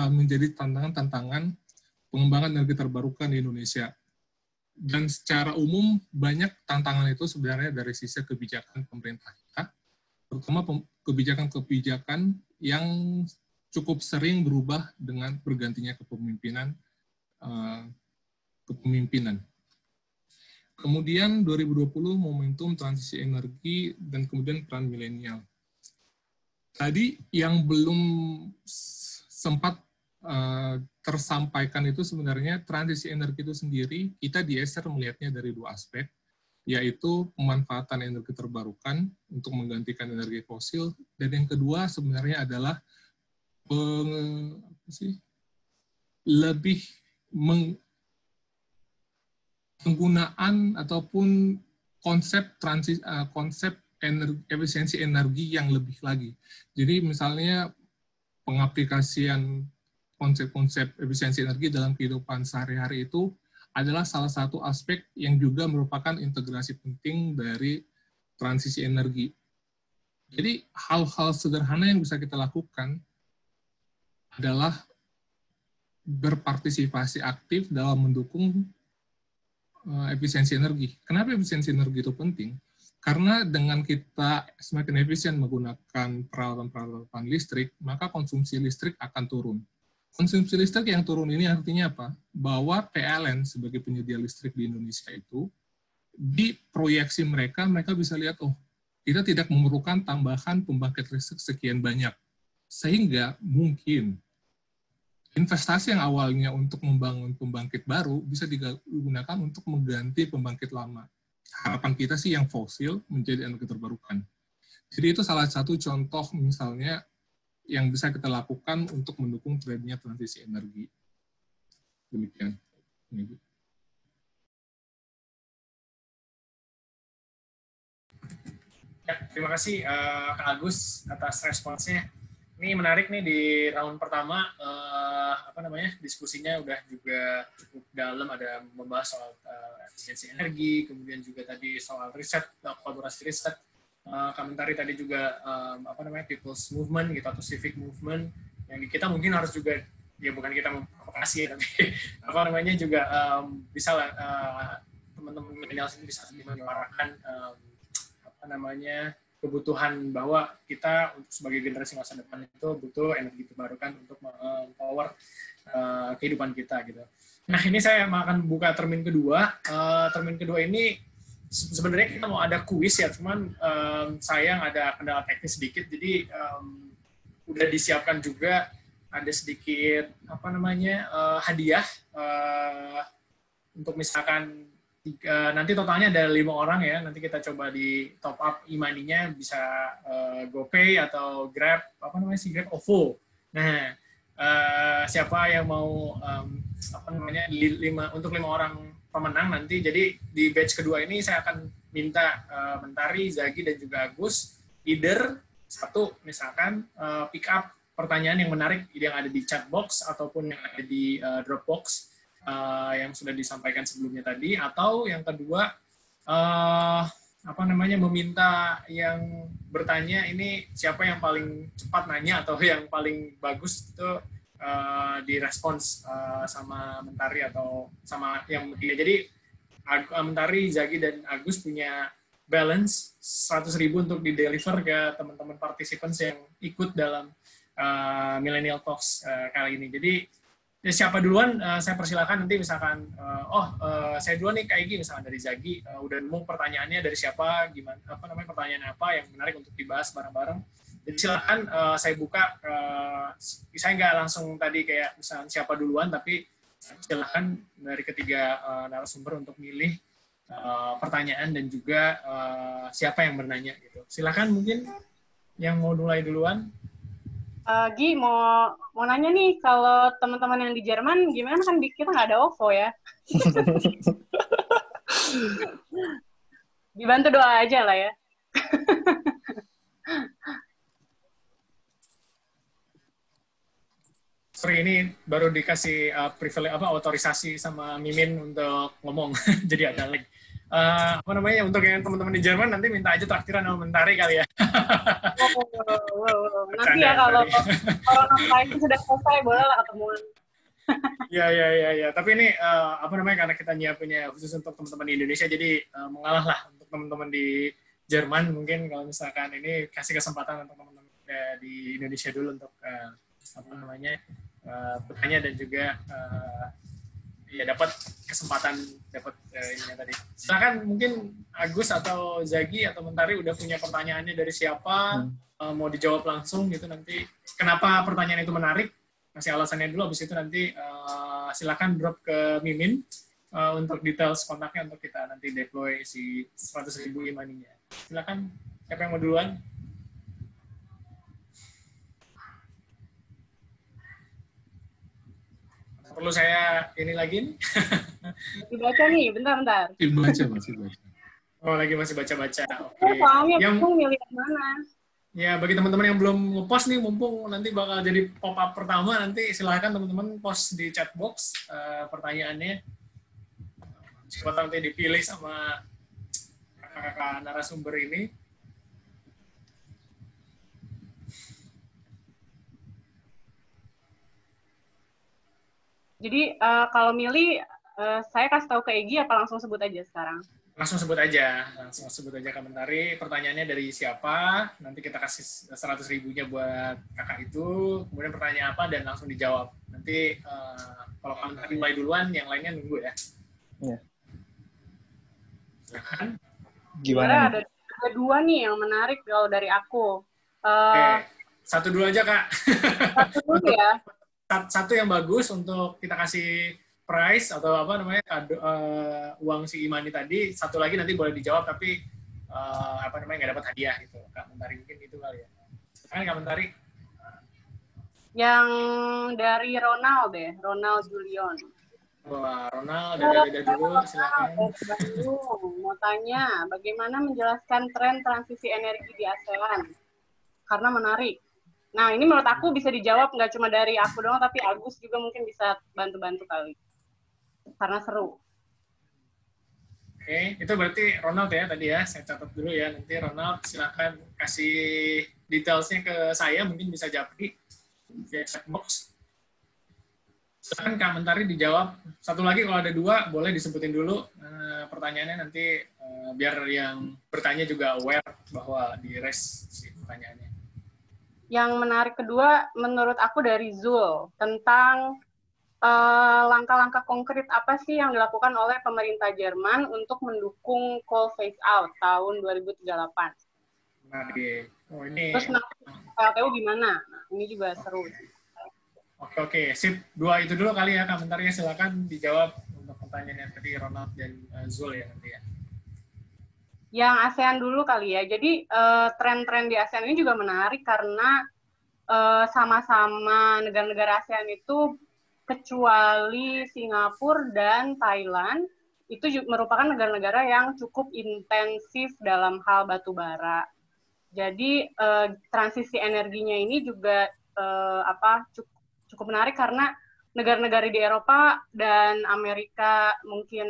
menjadi tantangan-tantangan pengembangan energi terbarukan di Indonesia. Dan secara umum banyak tantangan itu sebenarnya dari sisi kebijakan pemerintah kita, terutama kebijakan-kebijakan yang cukup sering berubah dengan bergantinya kepemimpinan. Kemudian 2020 momentum transisi energi dan kemudian peran milenial. Tadi yang belum sempat tersampaikan itu sebenarnya transisi energi itu sendiri kita di ESER melihatnya dari dua aspek, yaitu pemanfaatan energi terbarukan untuk menggantikan energi fosil, dan yang kedua sebenarnya adalah penggunaan ataupun konsep efisiensi energi yang lebih lagi. Jadi misalnya pengaplikasian konsep-konsep efisiensi energi dalam kehidupan sehari-hari itu adalah salah satu aspek yang juga merupakan integrasi penting dari transisi energi. Jadi hal-hal sederhana yang bisa kita lakukan adalah berpartisipasi aktif dalam mendukung efisiensi energi. Kenapa efisiensi energi itu penting? Karena dengan kita semakin efisien menggunakan peralatan-peralatan listrik, maka konsumsi listrik akan turun. Konsumsi listrik yang turun ini artinya apa? Bahwa PLN sebagai penyedia listrik di Indonesia itu, di proyeksi mereka bisa lihat, oh, kita tidak memerlukan tambahan pembangkit listrik sekian banyak. Sehingga mungkin investasi yang awalnya untuk membangun pembangkit baru bisa digunakan untuk mengganti pembangkit lama. Harapan kita sih yang fosil menjadi energi terbarukan. Jadi itu salah satu contoh misalnya yang bisa kita lakukan untuk mendukung trennya transisi energi. Demikian. Ya, terima kasih Kak Agus atas responsnya. Ini menarik nih di round pertama, diskusinya udah juga cukup dalam, ada membahas soal efisiensi energi, kemudian juga tadi soal riset, kolaborasi riset, Kak Mentari tadi juga people's movement gitu atau civic movement yang kita mungkin harus juga ya bukan kita memprovokasi tapi juga bisa lah teman-teman milenial ini bisa menyuarakan kebutuhan bahwa kita untuk sebagai generasi masa depan itu butuh energi terbarukan untuk empower kehidupan kita gitu. Nah ini saya akan buka termin kedua. Termin kedua ini sebenarnya kita mau ada kuis ya, cuman sayang ada kendala teknis sedikit, jadi udah disiapkan juga ada sedikit hadiah untuk misalkan nanti totalnya ada 5 orang ya, nanti kita coba di top up e-money-nya bisa GoPay atau Grab, Grab OVO. Nah, siapa yang mau untuk 5 orang pemenang nanti, jadi di batch kedua ini saya akan minta Mentari, Zagi, dan juga Agus either satu misalkan pick up pertanyaan yang menarik yang ada di chat box ataupun yang ada di Dropbox yang sudah disampaikan sebelumnya tadi, atau yang kedua meminta yang bertanya ini siapa yang paling cepat nanya atau yang paling bagus itu direspons sama Mentari atau sama yang dia. Jadi Mentari, Zagi, dan Agus punya balance 100.000 untuk di-deliver ke teman-teman participants yang ikut dalam Millennial Talks kali ini. Jadi ya, siapa duluan saya persilakan, nanti misalkan saya duluan nih Kak Egy misalkan dari Zagi udah nemu pertanyaannya dari siapa, gimana pertanyaan apa yang menarik untuk dibahas bareng-bareng. Jadi silakan saya buka, saya nggak langsung tadi kayak misalkan siapa duluan, tapi silakan dari ketiga narasumber untuk milih pertanyaan dan juga siapa yang bernanya gitu. Silakan mungkin yang mau mulai duluan. Gi, mau nanya nih, kalau teman-teman yang di Jerman gimana, kan kita nggak ada OVO ya. Dibantu doa aja lah ya. Sorry, ini baru dikasih otorisasi sama Mimin untuk ngomong, jadi ada lag. Untuk yang teman-teman di Jerman nanti minta aja traktiran sama Mentari kali ya. Nanti ya kalau corona itu sudah selesai boleh lah ketemuan. Ya. Tapi ini karena kita nyiapinnya khusus untuk teman-teman di Indonesia, jadi mengalah lah untuk teman-teman di Jerman. Mungkin kalau misalkan ini kasih kesempatan untuk teman-teman di Indonesia dulu untuk bertanya dan juga dapat kesempatan ini tadi. Silakan mungkin Agus atau Zagi atau Mentari udah punya pertanyaannya dari siapa, mau dijawab langsung gitu nanti. Kenapa pertanyaan itu menarik? Kasih alasannya dulu, habis itu nanti silakan drop ke Mimin untuk details kontaknya untuk kita nanti deploy si 100.000 e-money-nya. Silakan, siapa yang mau duluan? Perlu saya ini lagi nih? Dibaca nih, bentar. Masih baca. Oh, masih baca-baca. Oke. Soalnya bingung milih yang mana. Ya, bagi teman-teman yang belum nge-post nih, mumpung nanti bakal jadi pop-up pertama, nanti silakan teman-teman post di chat box pertanyaannya. Siapa tahu nanti dipilih sama kakak-kakak narasumber ini. Jadi kalau milih, saya kasih tahu ke Egy apa langsung sebut aja sekarang? Langsung sebut aja Kak Mentari. Pertanyaannya dari siapa? Nanti kita kasih 100.000-nya buat kakak itu. Kemudian pertanyaan apa dan langsung dijawab. Nanti kalau Kak Mentari mulai duluan, yang lainnya nunggu ya. Iya. Silakan. Gimana? Ada 2 nih yang menarik kalau dari aku. Oke. Satu dulu aja Kak. Satu dulu ya. Satu yang bagus untuk kita kasih prize atau uang si e-money tadi. Satu lagi nanti boleh dijawab tapi nggak dapat hadiah gitu. Kak Mentari mungkin itu kali ya. Kan Kak Mentari? Yang dari Ronald Julion. Wah, Ronald beda dulu, silakan. Mau tanya, bagaimana menjelaskan tren transisi energi di ASEAN? Karena menarik. Nah, ini menurut aku bisa dijawab nggak cuma dari aku doang, tapi Agus juga mungkin bisa bantu-bantu kali. Karena seru. Oke, itu berarti Ronald ya tadi ya, saya catat dulu ya. Nanti Ronald silakan kasih detailsnya ke saya, mungkin bisa japri via chat box. Silakan Kak Mentari dijawab. Satu lagi kalau ada dua, boleh disebutin dulu pertanyaannya nanti biar yang bertanya juga aware bahwa di raise si pertanyaannya. Yang menarik kedua menurut aku dari Zul tentang langkah-langkah konkret apa sih yang dilakukan oleh pemerintah Jerman untuk mendukung coal phase out tahun 2038. Nah, oh ini. Terus PLTU gimana? Nah, ini juga seru. Oke, sip. Dua itu dulu kali ya, Kak Mentarnya. Silakan dijawab untuk pertanyaan yang tadi Ronald dan Zul ya nanti ya. Yang ASEAN dulu kali ya. Jadi tren-tren di ASEAN ini juga menarik karena sama-sama negara-negara ASEAN itu kecuali Singapura dan Thailand itu merupakan negara-negara yang cukup intensif dalam hal batu bara. Jadi transisi energinya ini juga cukup menarik karena negara-negara di Eropa dan Amerika mungkin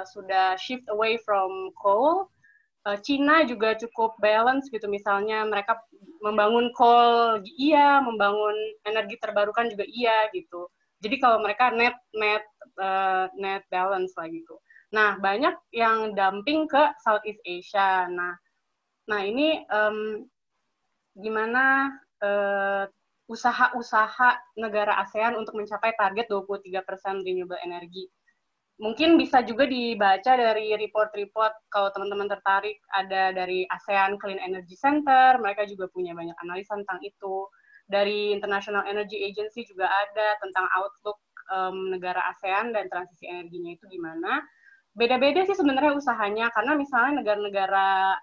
sudah shift away from coal. Cina juga cukup balance gitu, misalnya mereka membangun coal iya, membangun energi terbarukan juga iya gitu. Jadi kalau mereka net balance lah gitu. Nah, banyak yang dumping ke Southeast Asia. Nah ini gimana usaha-usaha negara ASEAN untuk mencapai target 23% renewable energy. Mungkin bisa juga dibaca dari report-report kalau teman-teman tertarik, ada dari ASEAN Clean Energy Center, mereka juga punya banyak analisa tentang itu. Dari International Energy Agency juga ada tentang outlook negara ASEAN dan transisi energinya itu gimana. Beda-beda sih sebenarnya usahanya, karena misalnya negara-negara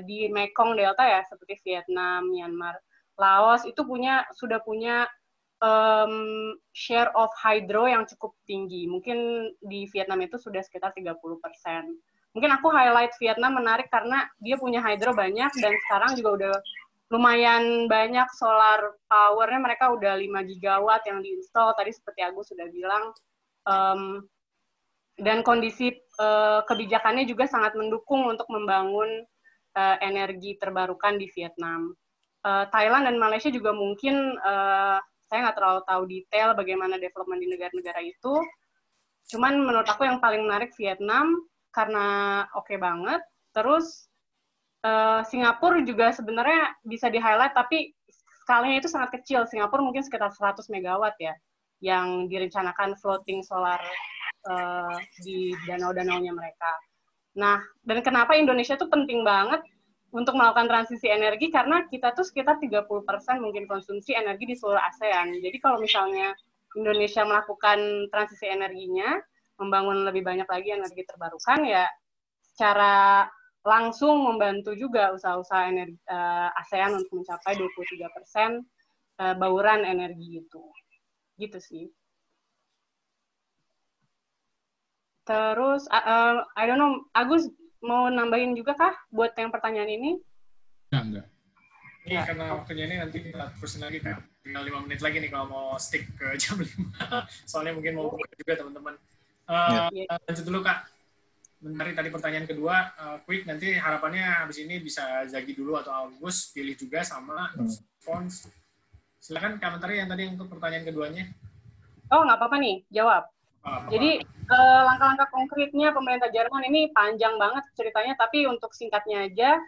di Mekong Delta ya, seperti Vietnam, Myanmar, Laos, itu sudah punya share of hydro yang cukup tinggi. Mungkin di Vietnam itu sudah sekitar 30%. Mungkin aku highlight Vietnam menarik karena dia punya hydro banyak dan sekarang juga udah lumayan banyak solar power-nya, mereka udah 5 gigawatt yang diinstal, tadi seperti Agus sudah bilang. Dan kondisi kebijakannya juga sangat mendukung untuk membangun energi terbarukan di Vietnam. Thailand dan Malaysia juga mungkin saya nggak terlalu tahu detail bagaimana development di negara-negara itu. Cuman menurut aku yang paling menarik Vietnam karena oke banget. Terus Singapura juga sebenarnya bisa di-highlight, tapi skalanya itu sangat kecil. Singapura mungkin sekitar 100 megawatt ya, yang direncanakan floating solar di danau-danaunya mereka. Nah, dan kenapa Indonesia tuh penting banget untuk melakukan transisi energi, karena kita tuh sekitar 30% mungkin konsumsi energi di seluruh ASEAN. Jadi kalau misalnya Indonesia melakukan transisi energinya, membangun lebih banyak lagi energi terbarukan, ya secara langsung membantu juga usaha-usaha energi ASEAN untuk mencapai 23% bauran energi itu. Gitu sih. Terus, I don't know, Agus mau nambahin juga kah buat yang pertanyaan ini? Enggak. Ini karena waktunya ini nanti kita terusin lagi kan. Tinggal 5 menit lagi nih kalau mau stick ke jam 5. Soalnya mungkin mau buka juga teman-teman. Lanjut dulu Kak. Bentar, tadi pertanyaan kedua, quick, nanti harapannya habis ini bisa Zagi dulu atau Agus pilih juga sama Fons. Silakan Kak Mentari yang tadi untuk pertanyaan keduanya. Oh, nggak apa-apa nih, jawab. Jadi langkah-langkah konkretnya pemerintah Jerman ini panjang banget ceritanya, tapi untuk singkatnya aja,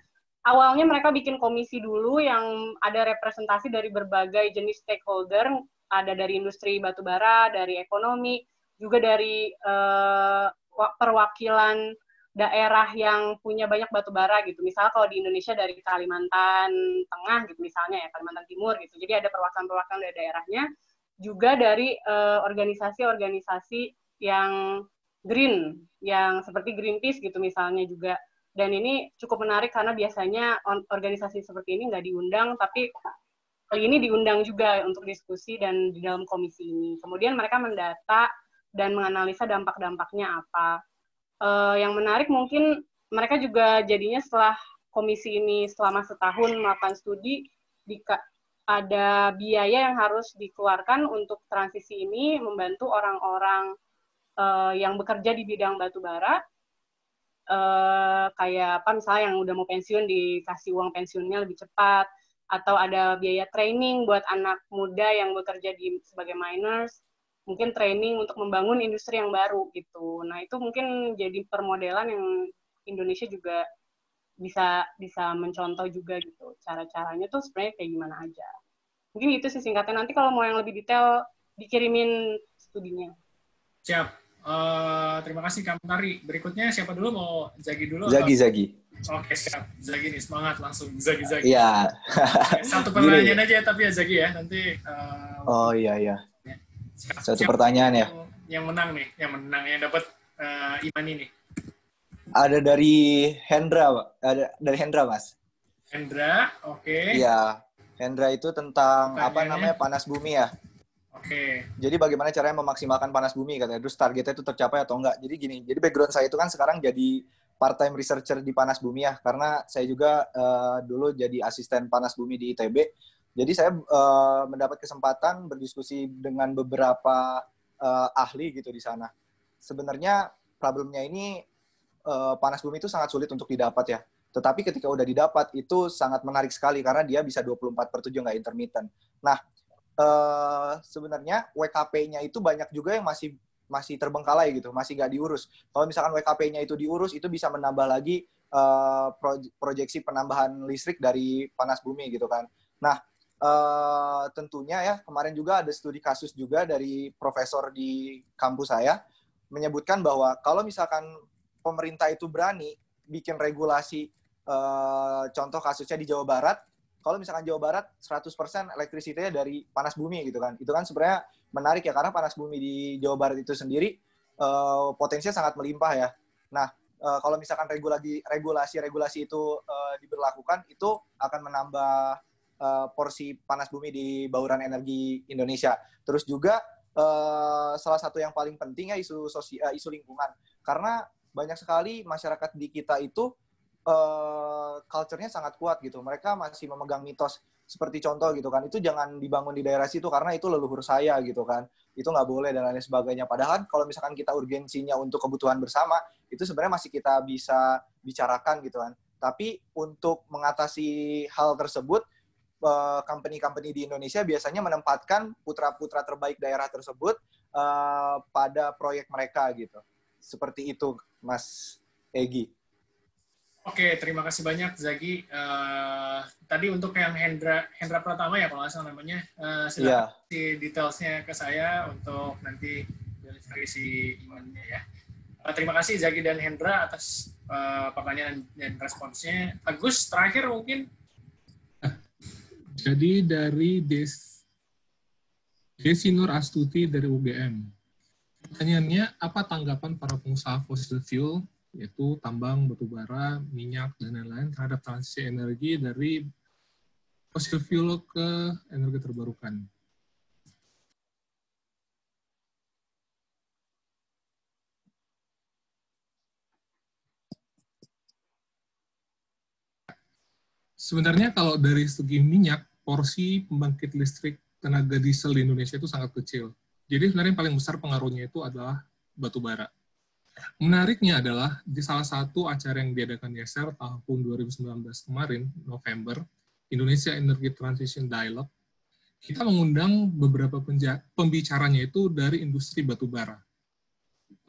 awalnya mereka bikin komisi dulu yang ada representasi dari berbagai jenis stakeholder, ada dari industri batubara, dari ekonomi, juga dari perwakilan daerah yang punya banyak batubara gitu. Misalnya kalau di Indonesia dari Kalimantan Tengah gitu misalnya ya, Kalimantan Timur gitu. Jadi ada perwakilan-perwakilan dari daerahnya, juga dari organisasi-organisasi yang green, yang seperti Greenpeace gitu misalnya juga. Dan ini cukup menarik karena biasanya organisasi seperti ini nggak diundang, tapi kali ini diundang juga untuk diskusi dan di dalam komisi ini. Kemudian mereka mendata dan menganalisa dampak-dampaknya apa. Yang menarik mungkin mereka juga jadinya setelah komisi ini selama setahun melakukan studi, ada biaya yang harus dikeluarkan untuk transisi ini, membantu orang-orang yang bekerja di bidang batubara, kayak apa misalnya yang udah mau pensiun dikasih uang pensiunnya lebih cepat, atau ada biaya training buat anak muda yang bekerja sebagai miners, mungkin training untuk membangun industri yang baru gitu. Nah itu mungkin jadi permodelan yang Indonesia juga bisa mencontoh juga gitu. Cara-caranya tuh sebenarnya kayak gimana aja. Mungkin itu sih singkatnya. Nanti kalau mau yang lebih detail dikirimin studinya. Siap. Terima kasih Kak Mentari. Berikutnya siapa dulu? Mau Zagi dulu? Zagi. Oke, siap. Zagi nih, semangat langsung. Zagi. Iya. Satu pertanyaan aja tapi ya Zagi ya. Nanti. Oh iya. Satu siapa pertanyaan ya. Yang menang nih, yang dapat Imani nih. Ada dari Hendra, Pak. Ada dari Hendra, Mas. Hendra, oke. Iya. Hendra itu tentang apa namanya panas bumi ya. Oke. Jadi bagaimana caranya memaksimalkan panas bumi katanya. Terus targetnya itu tercapai atau enggak. Jadi gini, jadi background saya itu kan sekarang jadi part-time researcher di panas bumi ya. Karena saya juga dulu jadi asisten panas bumi di ITB. Jadi saya mendapat kesempatan berdiskusi dengan beberapa ahli gitu di sana. Sebenarnya problemnya ini panas bumi itu sangat sulit untuk didapat ya. Tetapi ketika udah didapat itu sangat menarik sekali karena dia bisa 24/7 nggak intermittent. Nah, sebenarnya WKP-nya itu banyak juga yang masih terbengkalai gitu, masih nggak diurus. Kalau misalkan WKP-nya itu diurus, itu bisa menambah lagi proyeksi penambahan listrik dari panas bumi gitu kan. Nah, tentunya ya kemarin juga ada studi kasus juga dari profesor di kampus saya menyebutkan bahwa kalau misalkan pemerintah itu berani bikin regulasi, contoh kasusnya di Jawa Barat, kalau misalkan Jawa Barat 100% elektrisitinya dari panas bumi gitu kan. Itu kan sebenarnya menarik ya, karena panas bumi di Jawa Barat itu sendiri potensinya sangat melimpah ya. Nah, kalau misalkan regulasi itu diberlakukan, itu akan menambah porsi panas bumi di bauran energi Indonesia. Terus juga salah satu yang paling penting ya isu lingkungan. Karena banyak sekali masyarakat di kita itu culture-nya sangat kuat gitu. Mereka masih memegang mitos seperti contoh gitu kan, itu jangan dibangun di daerah situ karena itu leluhur saya gitu kan. Itu nggak boleh dan lain sebagainya. Padahal kalau misalkan kita urgensinya untuk kebutuhan bersama, itu sebenarnya masih kita bisa bicarakan gitu kan. Tapi untuk mengatasi hal tersebut, company-company di Indonesia biasanya menempatkan putra-putra terbaik daerah tersebut pada proyek mereka gitu. Seperti itu, Mas Egi. Oke, terima kasih banyak Zagi. Tadi untuk yang Hendra Pratama ya kalau nggak salah namanya, silakan kasih detailsnya ke saya untuk nanti delivery emailnya ya. Terima kasih Zagi dan Hendra atas pertanyaan dan responsnya. Agus, terakhir mungkin. Jadi dari Desi Nur Astuti dari UGM. Pertanyaannya, apa tanggapan para pengusaha fossil fuel, yaitu tambang, batubara, minyak, dan lain-lain terhadap transisi energi dari fossil fuel ke energi terbarukan? Sebenarnya kalau dari segi minyak, porsi pembangkit listrik tenaga diesel di Indonesia itu sangat kecil. Jadi sebenarnya yang paling besar pengaruhnya itu adalah batubara. Menariknya adalah di salah satu acara yang diadakan YESER tahun 2019 kemarin, November, Indonesia Energy Transition Dialogue, kita mengundang beberapa pembicaranya itu dari industri batubara.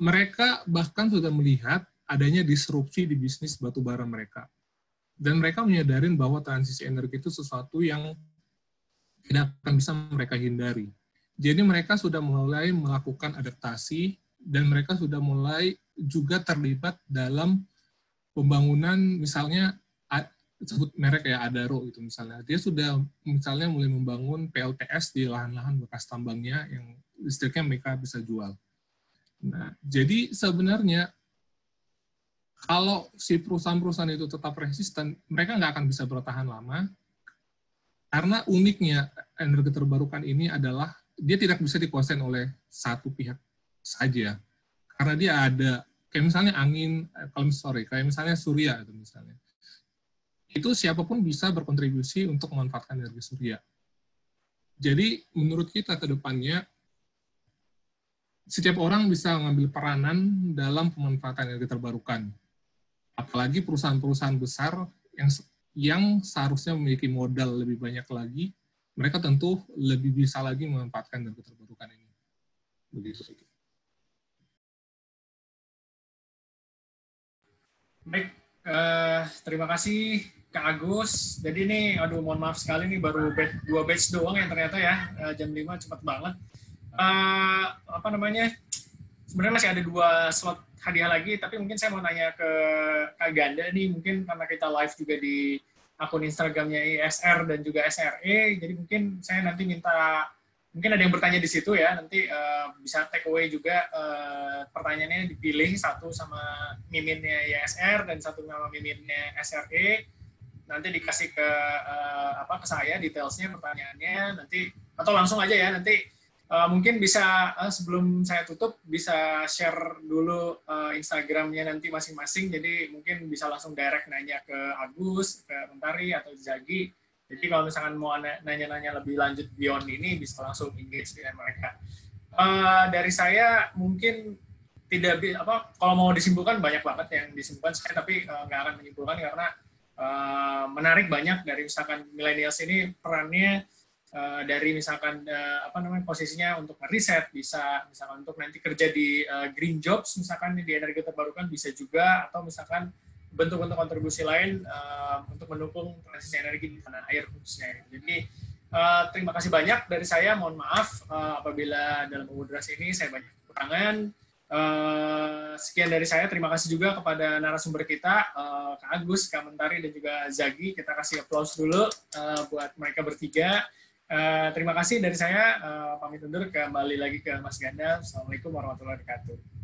Mereka bahkan sudah melihat adanya disrupsi di bisnis batubara mereka. Dan mereka menyadari bahwa transisi energi itu sesuatu yang tidak akan bisa mereka hindari. Jadi mereka sudah mulai melakukan adaptasi dan mereka sudah mulai juga terlibat dalam pembangunan, misalnya sebut merek ya Adaro gitu misalnya. Dia sudah misalnya mulai membangun PLTS di lahan-lahan bekas tambangnya yang listriknya mereka bisa jual. Nah, jadi sebenarnya kalau si perusahaan-perusahaan itu tetap resisten, mereka nggak akan bisa bertahan lama, karena uniknya energi terbarukan ini adalah dia tidak bisa dikuasain oleh satu pihak saja, karena dia ada kayak misalnya angin, kayak misalnya surya itu misalnya, itu siapapun bisa berkontribusi untuk memanfaatkan energi surya. Jadi menurut kita ke depannya setiap orang bisa mengambil peranan dalam pemanfaatan energi terbarukan. Apalagi perusahaan-perusahaan besar yang seharusnya memiliki modal lebih banyak lagi, mereka tentu lebih bisa lagi memanfaatkan energi terbarukan ini. Begitu. Baik, terima kasih Kak Agus. Jadi ini, aduh mohon maaf sekali nih baru 2 batch doang yang ternyata ya, jam 5 cepat banget. Apa namanya, sebenarnya masih ada 2 slot hadiah lagi, tapi mungkin saya mau nanya ke Kak Ganda nih, mungkin karena kita live juga di akun Instagramnya ISR dan juga SRE, jadi mungkin saya nanti minta, mungkin ada yang bertanya di situ ya, nanti bisa take away juga pertanyaannya dipilih, satu sama miminnya ISR dan satu sama miminnya SRE, nanti dikasih ke ke saya detailsnya pertanyaannya, nanti atau langsung aja ya, nanti mungkin bisa sebelum saya tutup bisa share dulu Instagramnya nanti masing-masing, jadi mungkin bisa langsung direct nanya ke Agus, ke Mentari atau Zagi. Jadi kalau misalkan mau nanya-nanya lebih lanjut beyond ini bisa langsung engage dengan mereka. Dari saya mungkin tidak kalau mau disimpulkan banyak banget yang disimpulkan saya, tapi nggak akan menyimpulkan karena menarik banyak dari misalkan millennials ini perannya. Dari misalkan posisinya untuk riset, bisa misalkan untuk nanti kerja di green jobs misalkan di energi terbarukan bisa juga, atau misalkan bentuk-bentuk kontribusi lain untuk mendukung transisi energi di tanah air khususnya. Jadi terima kasih banyak dari saya, mohon maaf apabila dalam moderasi ini saya banyak kekurangan. Sekian dari saya, terima kasih juga kepada narasumber kita, Kak Agus, Kak Mentari, dan juga Zagi. Kita kasih aplaus dulu buat mereka bertiga. Terima kasih dari saya, pamit undur, kembali lagi ke Mas Ganda. Assalamualaikum warahmatullahi wabarakatuh.